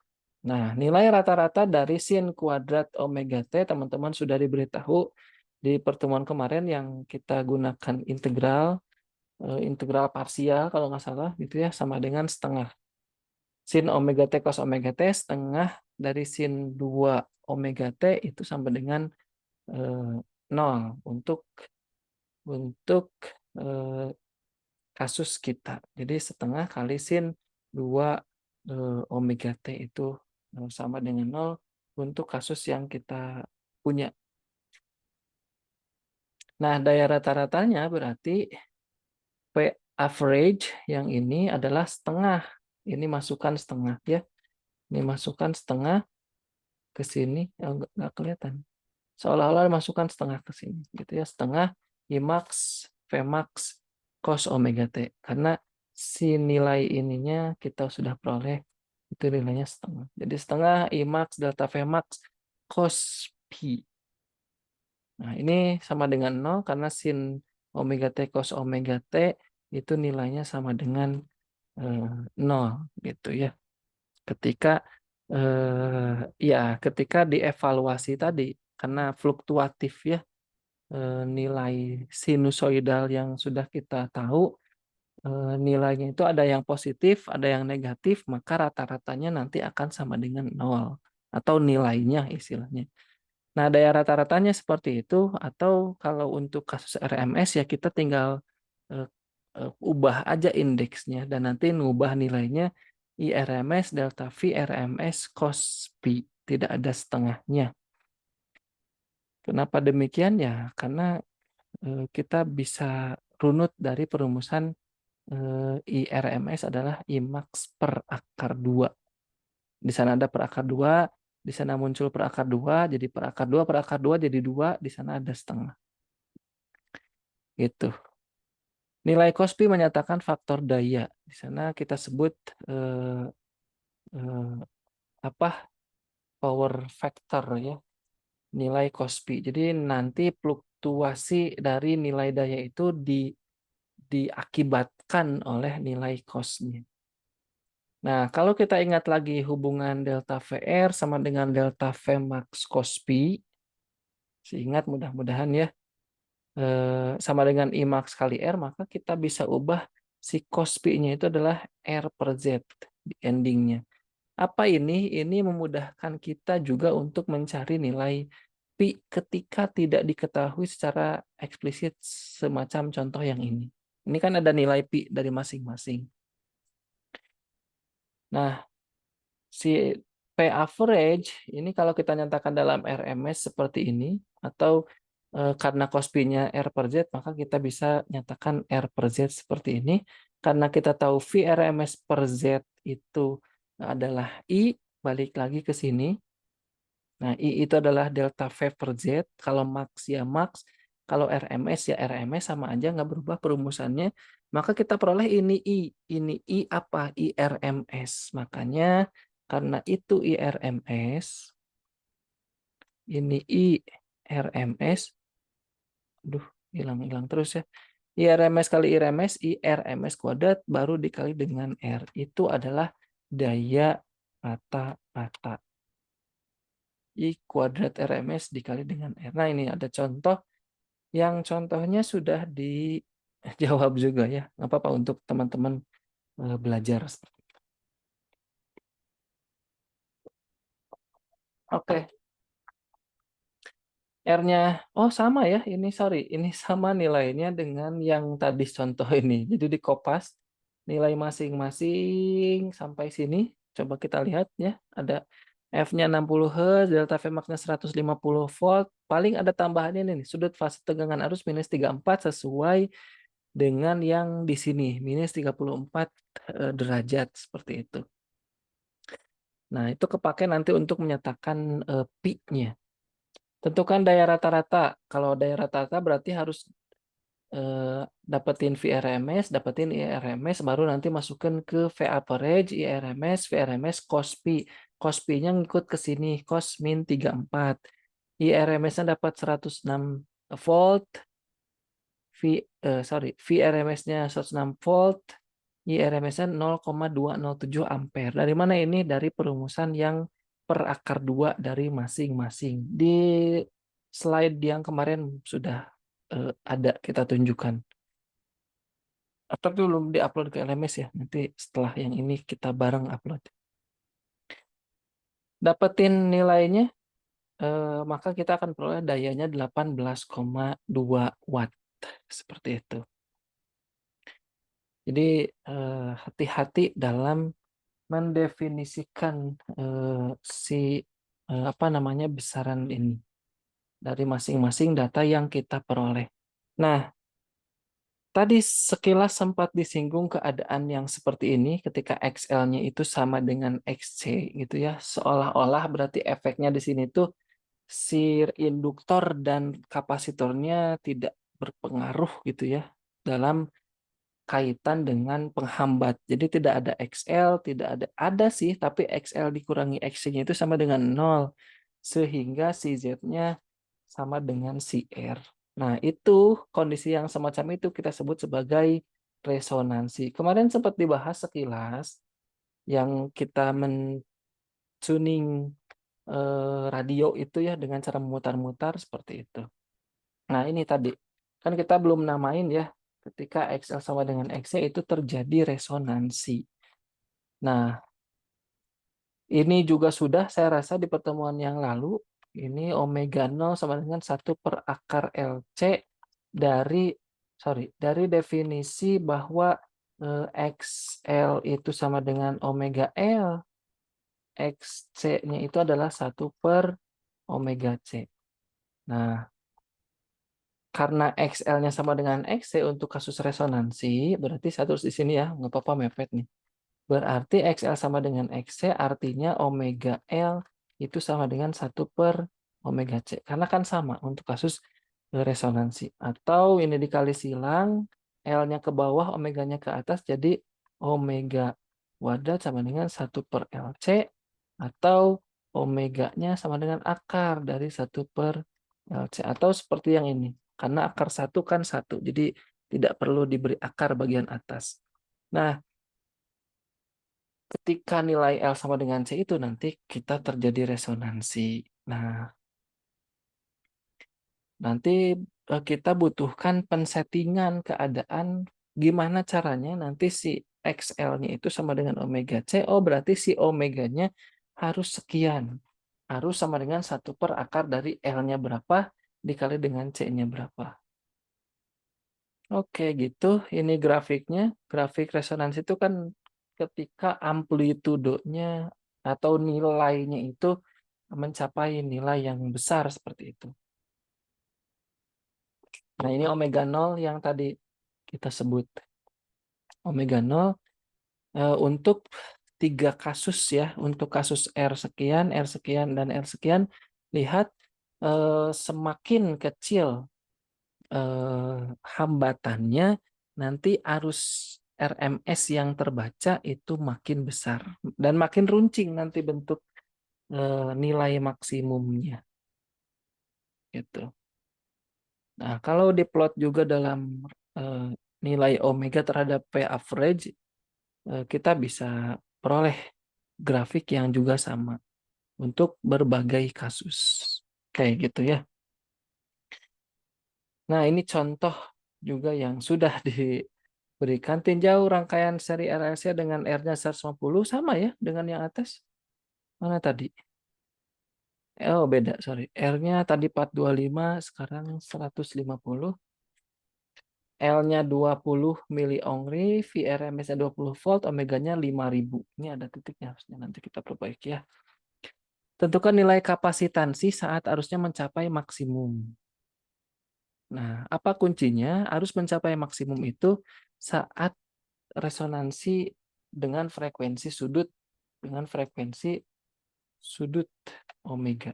[SPEAKER 1] Nah, nilai rata-rata dari sin kuadrat omega T teman-teman sudah diberitahu di pertemuan kemarin yang kita gunakan integral parsial kalau nggak salah gitu ya, sama dengan setengah. Sin omega T cos omega T setengah dari sin 2 omega T itu sama dengan 0 untuk kasus kita. Jadi setengah kali sin 2 omega T itu sama dengan 0 untuk kasus yang kita punya. Nah, daya rata-ratanya berarti P average yang ini adalah setengah. Ini masukkan setengah ya. Ini masukkan setengah ke sini. Nggak kelihatan. Seolah-olah masukkan setengah ke sini. Gitu ya. Setengah I max, V max, cos omega T. Karena si nilai ininya kita sudah peroleh. Itu nilainya setengah. Jadi setengah I max delta V max cos pi. Nah, ini sama dengan 0 karena sin omega T cos omega T itu nilainya sama dengan 0 gitu ya. Ketika ketika dievaluasi tadi karena fluktuatif ya nilai sinusoidal yang sudah kita tahu nilainya itu ada yang positif, ada yang negatif, maka rata-ratanya nanti akan sama dengan 0 atau nilainya istilahnya. Nah, daya rata-ratanya seperti itu, atau kalau untuk kasus RMS ya kita tinggal ubah aja indeksnya dan nanti ngubah nilainya IRMS delta V RMS cos pi, tidak ada setengahnya. Kenapa demikian ya? Karena kita bisa runut dari perumusan IRMS adalah I max per akar 2. Di sana ada per akar 2, di sana muncul per akar 2, jadi per akar 2 jadi 2, di sana ada setengah. Gitu. Nilai cos pi menyatakan faktor daya. Di sana kita sebut power factor ya, nilai cos pi. Jadi nanti fluktuasi dari nilai daya itu diakibatkan oleh nilai cosnya. Nah, kalau kita ingat lagi hubungan delta VR sama dengan delta V max cos pi, ingat mudah-mudahan ya, sama dengan I max kali R, maka kita bisa ubah si cos pi-nya itu adalah R per Z di endingnya. Apa ini? Ini memudahkan kita juga untuk mencari nilai pi ketika tidak diketahui secara eksplisit semacam contoh yang ini. Ini kan ada nilai pi dari masing-masing. Nah, si P average ini kalau kita nyatakan dalam RMS seperti ini, atau karena cos pi-nya R per Z, maka kita bisa nyatakan R per Z seperti ini. Karena kita tahu V RMS per Z itu adalah I, balik lagi ke sini. Nah, I itu adalah delta V per Z. Kalau max ya max, kalau RMS ya RMS, sama aja nggak berubah perumusannya. Maka kita peroleh ini I. Ini I apa? I RMS. Makanya karena itu I RMS, ini I RMS, aduh hilang-hilang terus ya. I RMS kali I RMS, I RMS kuadrat baru dikali dengan R. Itu adalah daya rata-rata. I kuadrat RMS dikali dengan R. Nah, ini ada contoh yang contohnya sudah dijawab juga ya. Nggak apa-apa untuk teman-teman belajar. Oke, R-nya, oh sama ya, ini sorry, ini sama nilainya dengan yang tadi contoh ini. Jadi dikopas nilai masing-masing sampai sini. Coba kita lihat ya, ada F-nya 60 Hz, delta Vmax-nya 150 volt. Paling ada tambahannya nih, sudut fase tegangan arus minus 34 sesuai dengan yang di sini, minus 34 derajat, seperti itu. Nah, itu kepake nanti untuk menyatakan pi-nya. Tentukan daya rata-rata. Kalau daya rata-rata berarti harus dapetin VRMS, dapetin IRMS, baru nanti masukkan ke V average, IRMS, VRMS, cos pi. Cos pi-nya ngikut ke sini, cos min 34. IRMS-nya dapat 106 volt, VRMS-nya 106 volt, IRMS-nya 0,207 ampere. Dari mana ini? Dari perumusan yang per akar 2 dari masing-masing. Di slide yang kemarin sudah ada kita tunjukkan. Atau belum diupload ke LMS ya. Nanti setelah yang ini kita bareng upload. Dapetin nilainya, maka kita akan peroleh dayanya 18,2 watt. Seperti itu. Jadi hati-hati dalam mendefinisikan apa namanya besaran ini dari masing-masing data yang kita peroleh. Nah, tadi sekilas sempat disinggung keadaan yang seperti ini ketika XL-nya itu sama dengan XC gitu ya. Seolah-olah berarti efeknya di sini tuh si induktor dan kapasitornya tidak berpengaruh gitu ya dalam kaitan dengan penghambat. Jadi tidak ada XL, tidak ada sih, tapi XL dikurangi XC-nya itu sama dengan 0. Sehingga si Z-nya sama dengan si R. Nah, itu kondisi yang semacam itu kita sebut sebagai resonansi. Kemarin sempat dibahas sekilas yang kita men-tuning radio itu ya dengan cara memutar-mutar seperti itu. Nah, ini tadi. Kan kita belum namain ya, ketika XL sama dengan XC itu terjadi resonansi. Nah, ini juga sudah saya rasa di pertemuan yang lalu, ini omega 0 sama dengan 1 per akar LC dari definisi bahwa XL itu sama dengan omega L, XC-nya itu adalah 1 per omega C. Nah, karena XL-nya sama dengan XC untuk kasus resonansi, berarti saya tulis di sini ya, nggak apa-apa mepet nih. Berarti XL sama dengan XC, artinya omega L itu sama dengan 1 per omega C. Karena kan sama untuk kasus resonansi. Atau ini dikali silang, L-nya ke bawah, omeganya ke atas, jadi omega kuadrat sama dengan 1 per LC, atau omeganya sama dengan akar dari 1 per LC. Atau seperti yang ini. Karena akar 1 kan 1, jadi tidak perlu diberi akar bagian atas. Nah, ketika nilai L sama dengan C itu nanti kita terjadi resonansi. Nah, nanti kita butuhkan pensettingan keadaan gimana caranya nanti si XL-nya itu sama dengan omega C. Oh, berarti si omeganya harus sekian. Harus sama dengan 1/akar dari L-nya berapa dikali dengan C-nya berapa. Oke, gitu. Ini grafiknya. Grafik resonansi itu kan ketika amplitudenya atau nilainya itu mencapai nilai yang besar seperti itu. Nah, ini omega 0 yang tadi kita sebut. Omega 0 untuk 3 kasus ya. Untuk kasus R sekian, dan R sekian. Lihat semakin kecil hambatannya, nanti arus RMS yang terbaca itu makin besar dan makin runcing nanti bentuk nilai maksimumnya gitu. Nah, kalau diplot juga dalam nilai omega terhadap P average, kita bisa peroleh grafik yang juga sama untuk berbagai kasus. Kayak gitu ya. Nah, ini contoh juga yang sudah diberikan. Tinjau rangkaian seri RLC dengan R-nya 150 sama ya dengan yang atas. Mana tadi? Oh, beda, sorry. R-nya tadi 425, sekarang 150. L-nya 20 miliongri, VRMS-nya 20 volt, omeganya 5000. Ini ada titiknya harusnya, nanti kita perbaiki ya. Tentukan nilai kapasitansi saat arusnya mencapai maksimum. Nah, apa kuncinya? Arus mencapai maksimum itu saat resonansi dengan frekuensi sudut omega.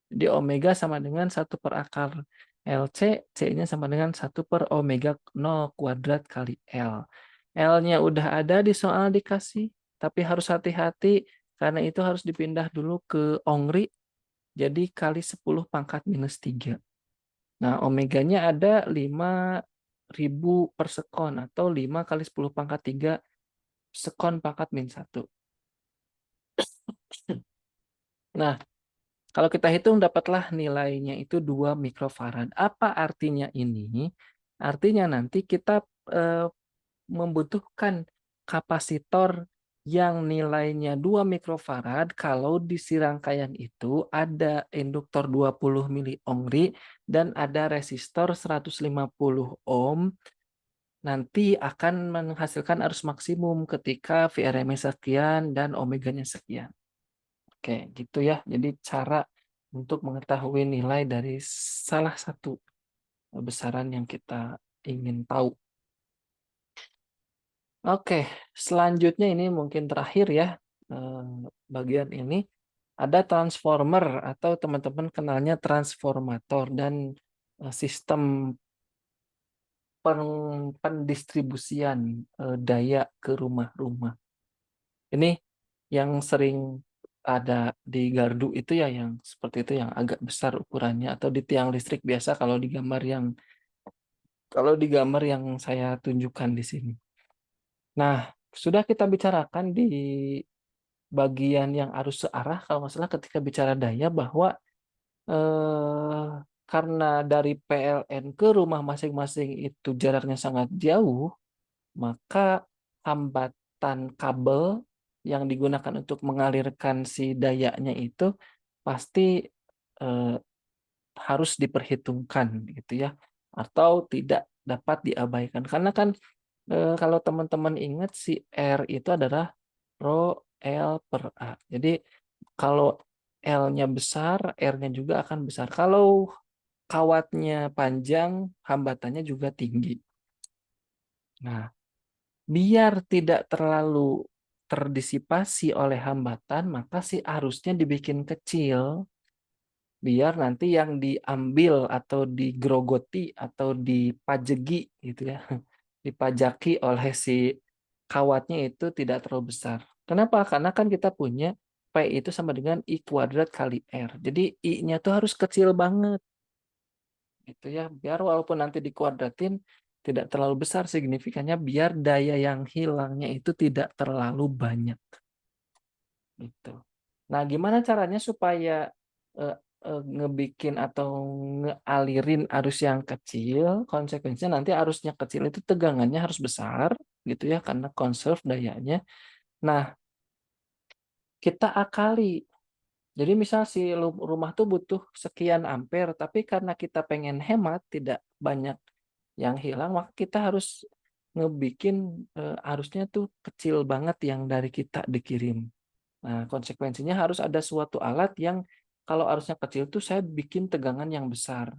[SPEAKER 1] Jadi omega sama dengan 1/akar LC, C-nya sama dengan 1/omega 0 kuadrat kali L. L-nya udah ada di soal dikasih, tapi harus hati-hati karena itu harus dipindah dulu ke ongri, jadi kali 10⁻³ Nah, omeganya ada 5000/sekon atau 5 kali 10⁻³ sekon pangkat -1. Nah, kalau kita hitung dapatlah nilainya itu 2 mikrofarad. Apa artinya ini? Artinya nanti kita membutuhkan kapasitor yang nilainya 2 mikrofarad kalau di si rangkaian itu ada induktor 20 miliongri dan ada resistor 150 ohm, nanti akan menghasilkan arus maksimum ketika VRM sekian dan omeganya sekian. Oke, gitu ya. Jadi cara untuk mengetahui nilai dari salah satu besaran yang kita ingin tahu. Oke, selanjutnya ini mungkin terakhir ya, bagian ini. Ada transformer atau teman-teman kenalnya transformator dan sistem pendistribusian daya ke rumah-rumah. Ini yang sering ada di gardu itu ya, yang seperti itu yang agak besar ukurannya, atau di tiang listrik biasa kalau digambar yang saya tunjukkan di sini. Nah, sudah kita bicarakan di bagian yang arus searah kalau nggak salah ketika bicara daya bahwa karena dari PLN ke rumah masing-masing itu jaraknya sangat jauh, maka hambatan kabel yang digunakan untuk mengalirkan si dayanya itu pasti eh, harus diperhitungkan gitu ya, atau tidak dapat diabaikan karena kan kalau teman-teman ingat si R itu adalah rho L per A. Jadi kalau L-nya besar, R-nya juga akan besar. Kalau kawatnya panjang, hambatannya juga tinggi. Nah, biar tidak terlalu terdisipasi oleh hambatan, maka si arusnya dibikin kecil, biar nanti yang diambil atau digrogoti atau dipajegi gitu ya, dipajaki oleh si kawatnya itu tidak terlalu besar. Kenapa? Karena kan kita punya P itu sama dengan I kuadrat kali R. Jadi I-nya tuh harus kecil banget. Gitu ya, biar walaupun nanti dikuadratin tidak terlalu besar signifikannya, biar daya yang hilangnya itu tidak terlalu banyak. Gitu. Nah, gimana caranya supaya ngebikin atau ngealirin arus yang kecil? Konsekuensinya nanti arusnya kecil itu tegangannya harus besar, gitu ya, karena conserve dayanya. Nah, kita akali. Jadi misal si rumah tuh butuh sekian ampere, tapi karena kita pengen hemat, tidak banyak yang hilang, maka kita harus ngebikin arusnya tuh kecil banget yang dari kita dikirim. Nah, konsekuensinya harus ada suatu alat yang kalau arusnya kecil tuh saya bikin tegangan yang besar.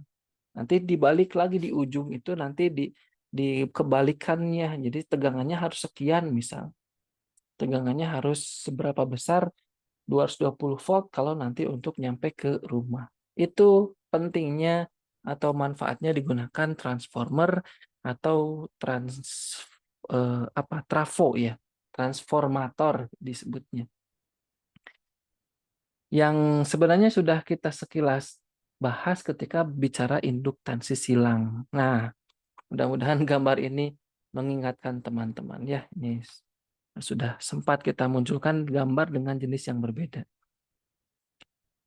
[SPEAKER 1] Nanti dibalik lagi di ujung itu nanti di kebalikannya. Jadi tegangannya harus sekian misal. Tegangannya harus seberapa besar? 220 volt kalau nanti untuk nyampe ke rumah. Itu pentingnya atau manfaatnya digunakan transformer atau trafo ya. Transformator disebutnya. Yang sebenarnya sudah kita sekilas bahas ketika bicara induktansi silang. Nah, mudah-mudahan gambar ini mengingatkan teman-teman ya. Ini sudah sempat kita munculkan gambar dengan jenis yang berbeda.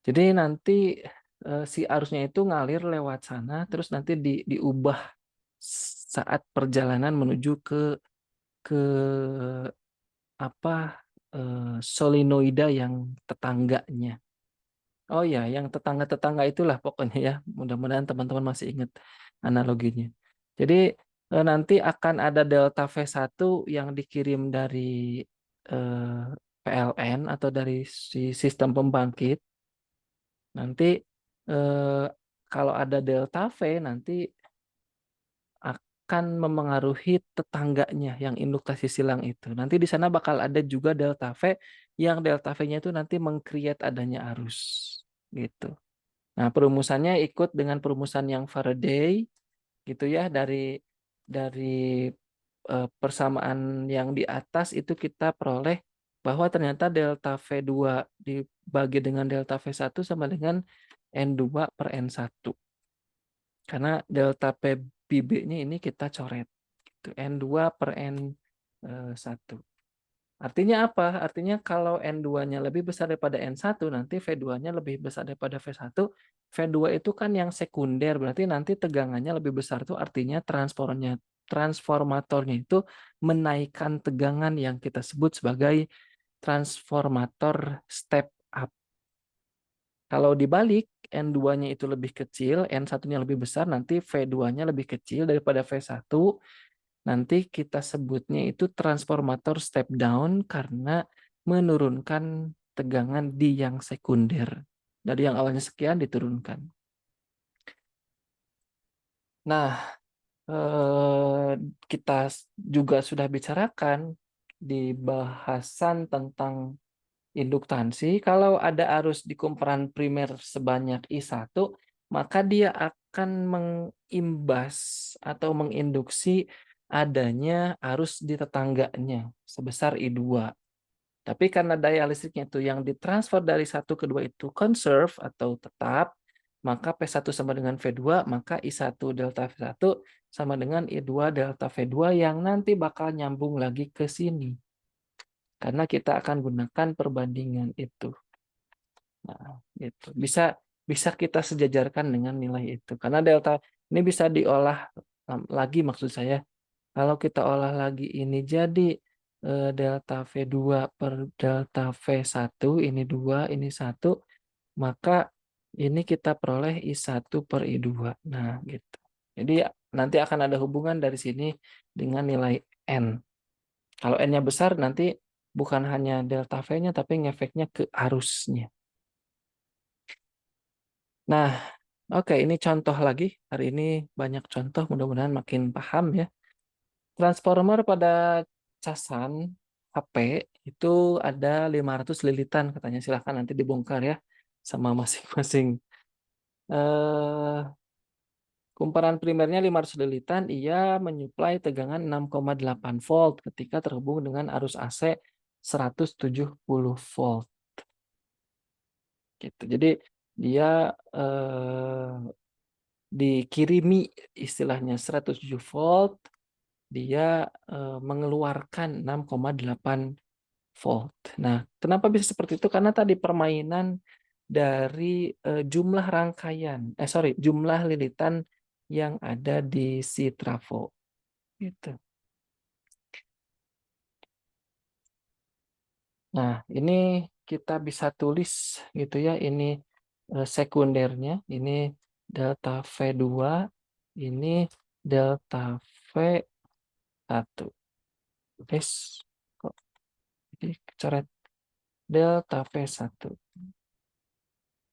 [SPEAKER 1] Jadi nanti si arusnya itu ngalir lewat sana, terus nanti diubah saat perjalanan menuju ke apa solenoida yang tetangganya. Oh ya, yang tetangga-tetangga itulah pokoknya ya. Mudah-mudahan teman-teman masih ingat analoginya. Jadi nanti akan ada delta V1 yang dikirim dari PLN atau dari si sistem pembangkit. Nanti kalau ada delta V nanti akan memengaruhi tetangganya yang induktasi silang itu. Nanti di sana bakal ada juga delta V yang delta V-nya itu nanti meng-create adanya arus gitu. Nah, perumusannya ikut dengan perumusan yang Faraday gitu ya dari persamaan yang di atas itu kita peroleh bahwa ternyata delta V2 dibagi dengan delta V1 sama dengan N2 per N1. Karena delta PB-nya ini kita coret. Gitu. N2 per N1. Artinya apa? Artinya kalau N2-nya lebih besar daripada N1, nanti V2-nya lebih besar daripada V1. V2 itu kan yang sekunder, berarti nanti tegangannya lebih besar itu artinya transformatornya itu menaikkan tegangan yang kita sebut sebagai transformator step up. Kalau dibalik, N2-nya itu lebih kecil, N1-nya lebih besar, nanti V2-nya lebih kecil daripada V1. Nanti kita sebutnya itu transformator step down karena menurunkan tegangan di yang sekunder. Dari yang awalnya sekian diturunkan. Nah, kita juga sudah bicarakan di bahasan tentang induktansi, kalau ada arus di kumparan primer sebanyak I1, maka dia akan mengimbas atau menginduksi adanya arus di tetangganya sebesar I2. Tapi karena daya listriknya itu yang ditransfer dari satu ke dua itu conserve atau tetap, maka P1 sama dengan V2, maka I1 delta V1 sama dengan I2 delta V2 yang nanti bakal nyambung lagi ke sini. Karena kita akan gunakan perbandingan itu. Nah, gitu. Bisa kita sejajarkan dengan nilai itu. Karena delta ini bisa diolah lagi maksud saya. Kalau kita olah lagi ini jadi delta V2 per delta V1, ini 2, ini 1, maka ini kita peroleh I1 per I2. Nah, gitu. Jadi nanti akan ada hubungan dari sini dengan nilai N. Kalau N-nya besar nanti bukan hanya delta V-nya tapi ngefeknya ke arusnya. Nah, oke, ini contoh lagi. Hari ini banyak contoh, mudah-mudahan makin paham ya. Transformer pada casan HP itu ada 500 lilitan katanya. Silahkan nanti dibongkar ya sama masing-masing. Kumparan primernya 500 lilitan, ia menyuplai tegangan 6,8 volt ketika terhubung dengan arus AC 170 volt. Gitu. Jadi dia dikirimi istilahnya 107 volt, dia mengeluarkan 6,8 volt. Nah, kenapa bisa seperti itu? Karena tadi permainan dari jumlah rangkaian, jumlah lilitan yang ada di si trafo. Gitu. Nah, ini kita bisa tulis gitu ya, ini sekundernya, ini delta V2, ini delta V1. Kok ini coret delta V1.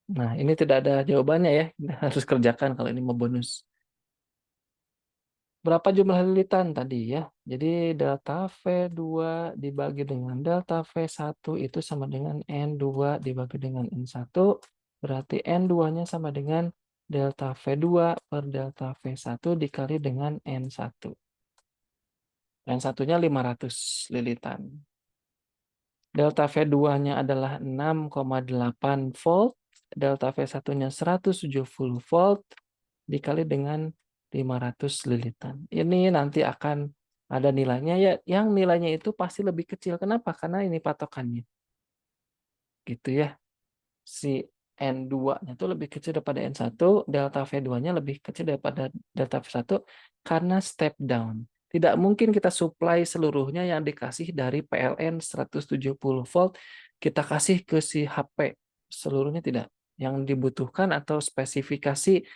[SPEAKER 1] Nah, ini tidak ada jawabannya ya, harus kerjakan kalau ini mau bonus. Berapa jumlah lilitan tadi ya? Jadi delta V2 dibagi dengan delta V1 itu sama dengan N2 dibagi dengan N1. Berarti N2-nya sama dengan delta V2 per delta V1 dikali dengan N1. N1-nya 500 lilitan. Delta V2-nya adalah 6,8 volt. Delta V1-nya 170 volt dikali dengan 500 lilitan. Ini nanti akan ada nilainya ya, yang nilainya itu pasti lebih kecil. Kenapa? Karena ini patokannya. Gitu ya. Si N2-nya itu lebih kecil daripada N1, delta V2-nya lebih kecil daripada delta V1 karena step down. Tidak mungkin kita supply seluruhnya yang dikasih dari PLN 170 volt, kita kasih ke si HP. Seluruhnya tidak. Yang dibutuhkan atau spesifikasi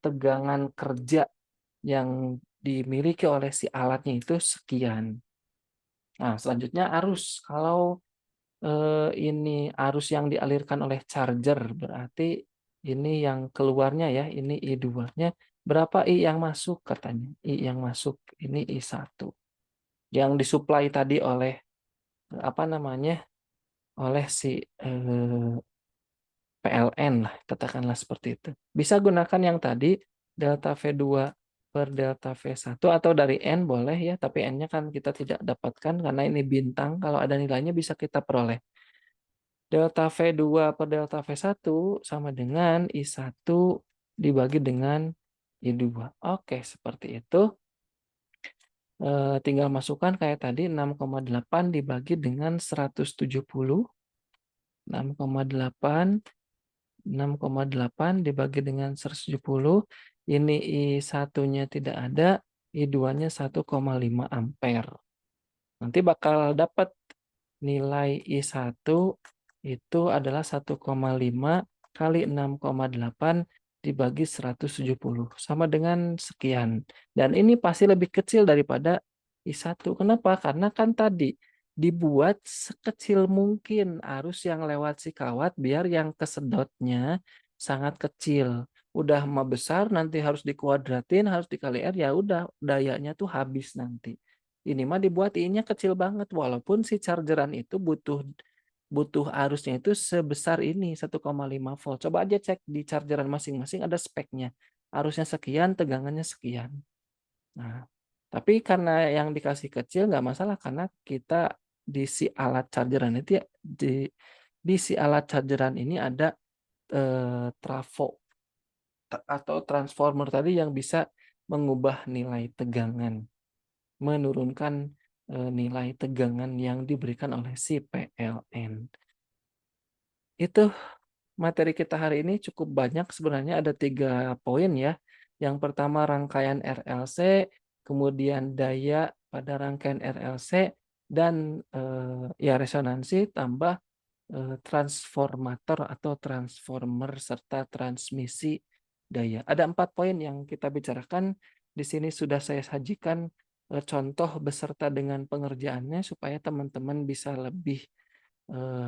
[SPEAKER 1] tegangan kerja yang dimiliki oleh si alatnya itu sekian. Nah, selanjutnya arus. Kalau ini arus yang dialirkan oleh charger, berarti ini yang keluarnya ya, ini I2-nya. Berapa I yang masuk katanya? I yang masuk, ini I1. Yang disuplai tadi oleh, apa namanya, oleh si PLN lah, katakanlah seperti itu. Bisa gunakan yang tadi, delta V2 per delta V1, atau dari N boleh ya, tapi N-nya kan kita tidak dapatkan karena ini bintang, kalau ada nilainya bisa kita peroleh. Delta V2 per delta V1 sama dengan I1 dibagi dengan I2. Oke, seperti itu. Tinggal masukkan kayak tadi 6,8 dibagi dengan 170. 6,8 dibagi dengan 170. Ini I1-nya tidak ada, I2-nya 1,5 ampere. Nanti bakal dapat nilai I1 itu adalah 1,5 kali 6,8 dibagi 170. Sama dengan sekian. Dan ini pasti lebih kecil daripada I1. Kenapa? Karena kan tadi dibuat sekecil mungkin arus yang lewat si kawat biar yang kesedotnya sangat kecil. Udah mah besar nanti harus dikuadratin, harus dikali R, ya udah dayanya tuh habis nanti. Ini mah dibuat I-nya kecil banget walaupun si chargeran itu butuh arusnya itu sebesar ini 1,5 volt. Coba aja cek di chargeran masing-masing ada speknya. Arusnya sekian, tegangannya sekian. Nah, tapi karena yang dikasih kecil nggak masalah karena kita di si alat chargeran itu ya, di si alat chargeran ini ada trafo atau transformer tadi yang bisa mengubah nilai tegangan, menurunkan nilai tegangan yang diberikan oleh si PLN. Itu materi kita hari ini cukup banyak, sebenarnya ada 3 poin ya. Yang pertama rangkaian RLC, kemudian daya pada rangkaian RLC, dan ya resonansi tambah transformator atau transformer serta transmisi daya. Ada 4 poin yang kita bicarakan. Di sini sudah saya sajikan contoh beserta dengan pengerjaannya supaya teman-teman bisa lebih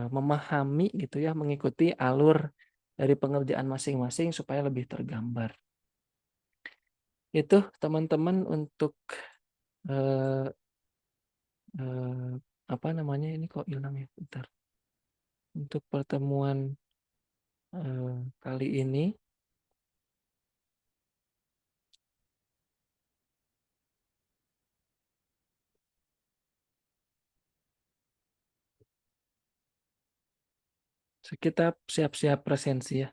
[SPEAKER 1] memahami gitu ya, mengikuti alur dari pengerjaan masing-masing supaya lebih tergambar. Itu teman-teman untuk eh, apa namanya ini kok hilang ya, bentar. Untuk pertemuan kali ini kita siap-siap presensi ya.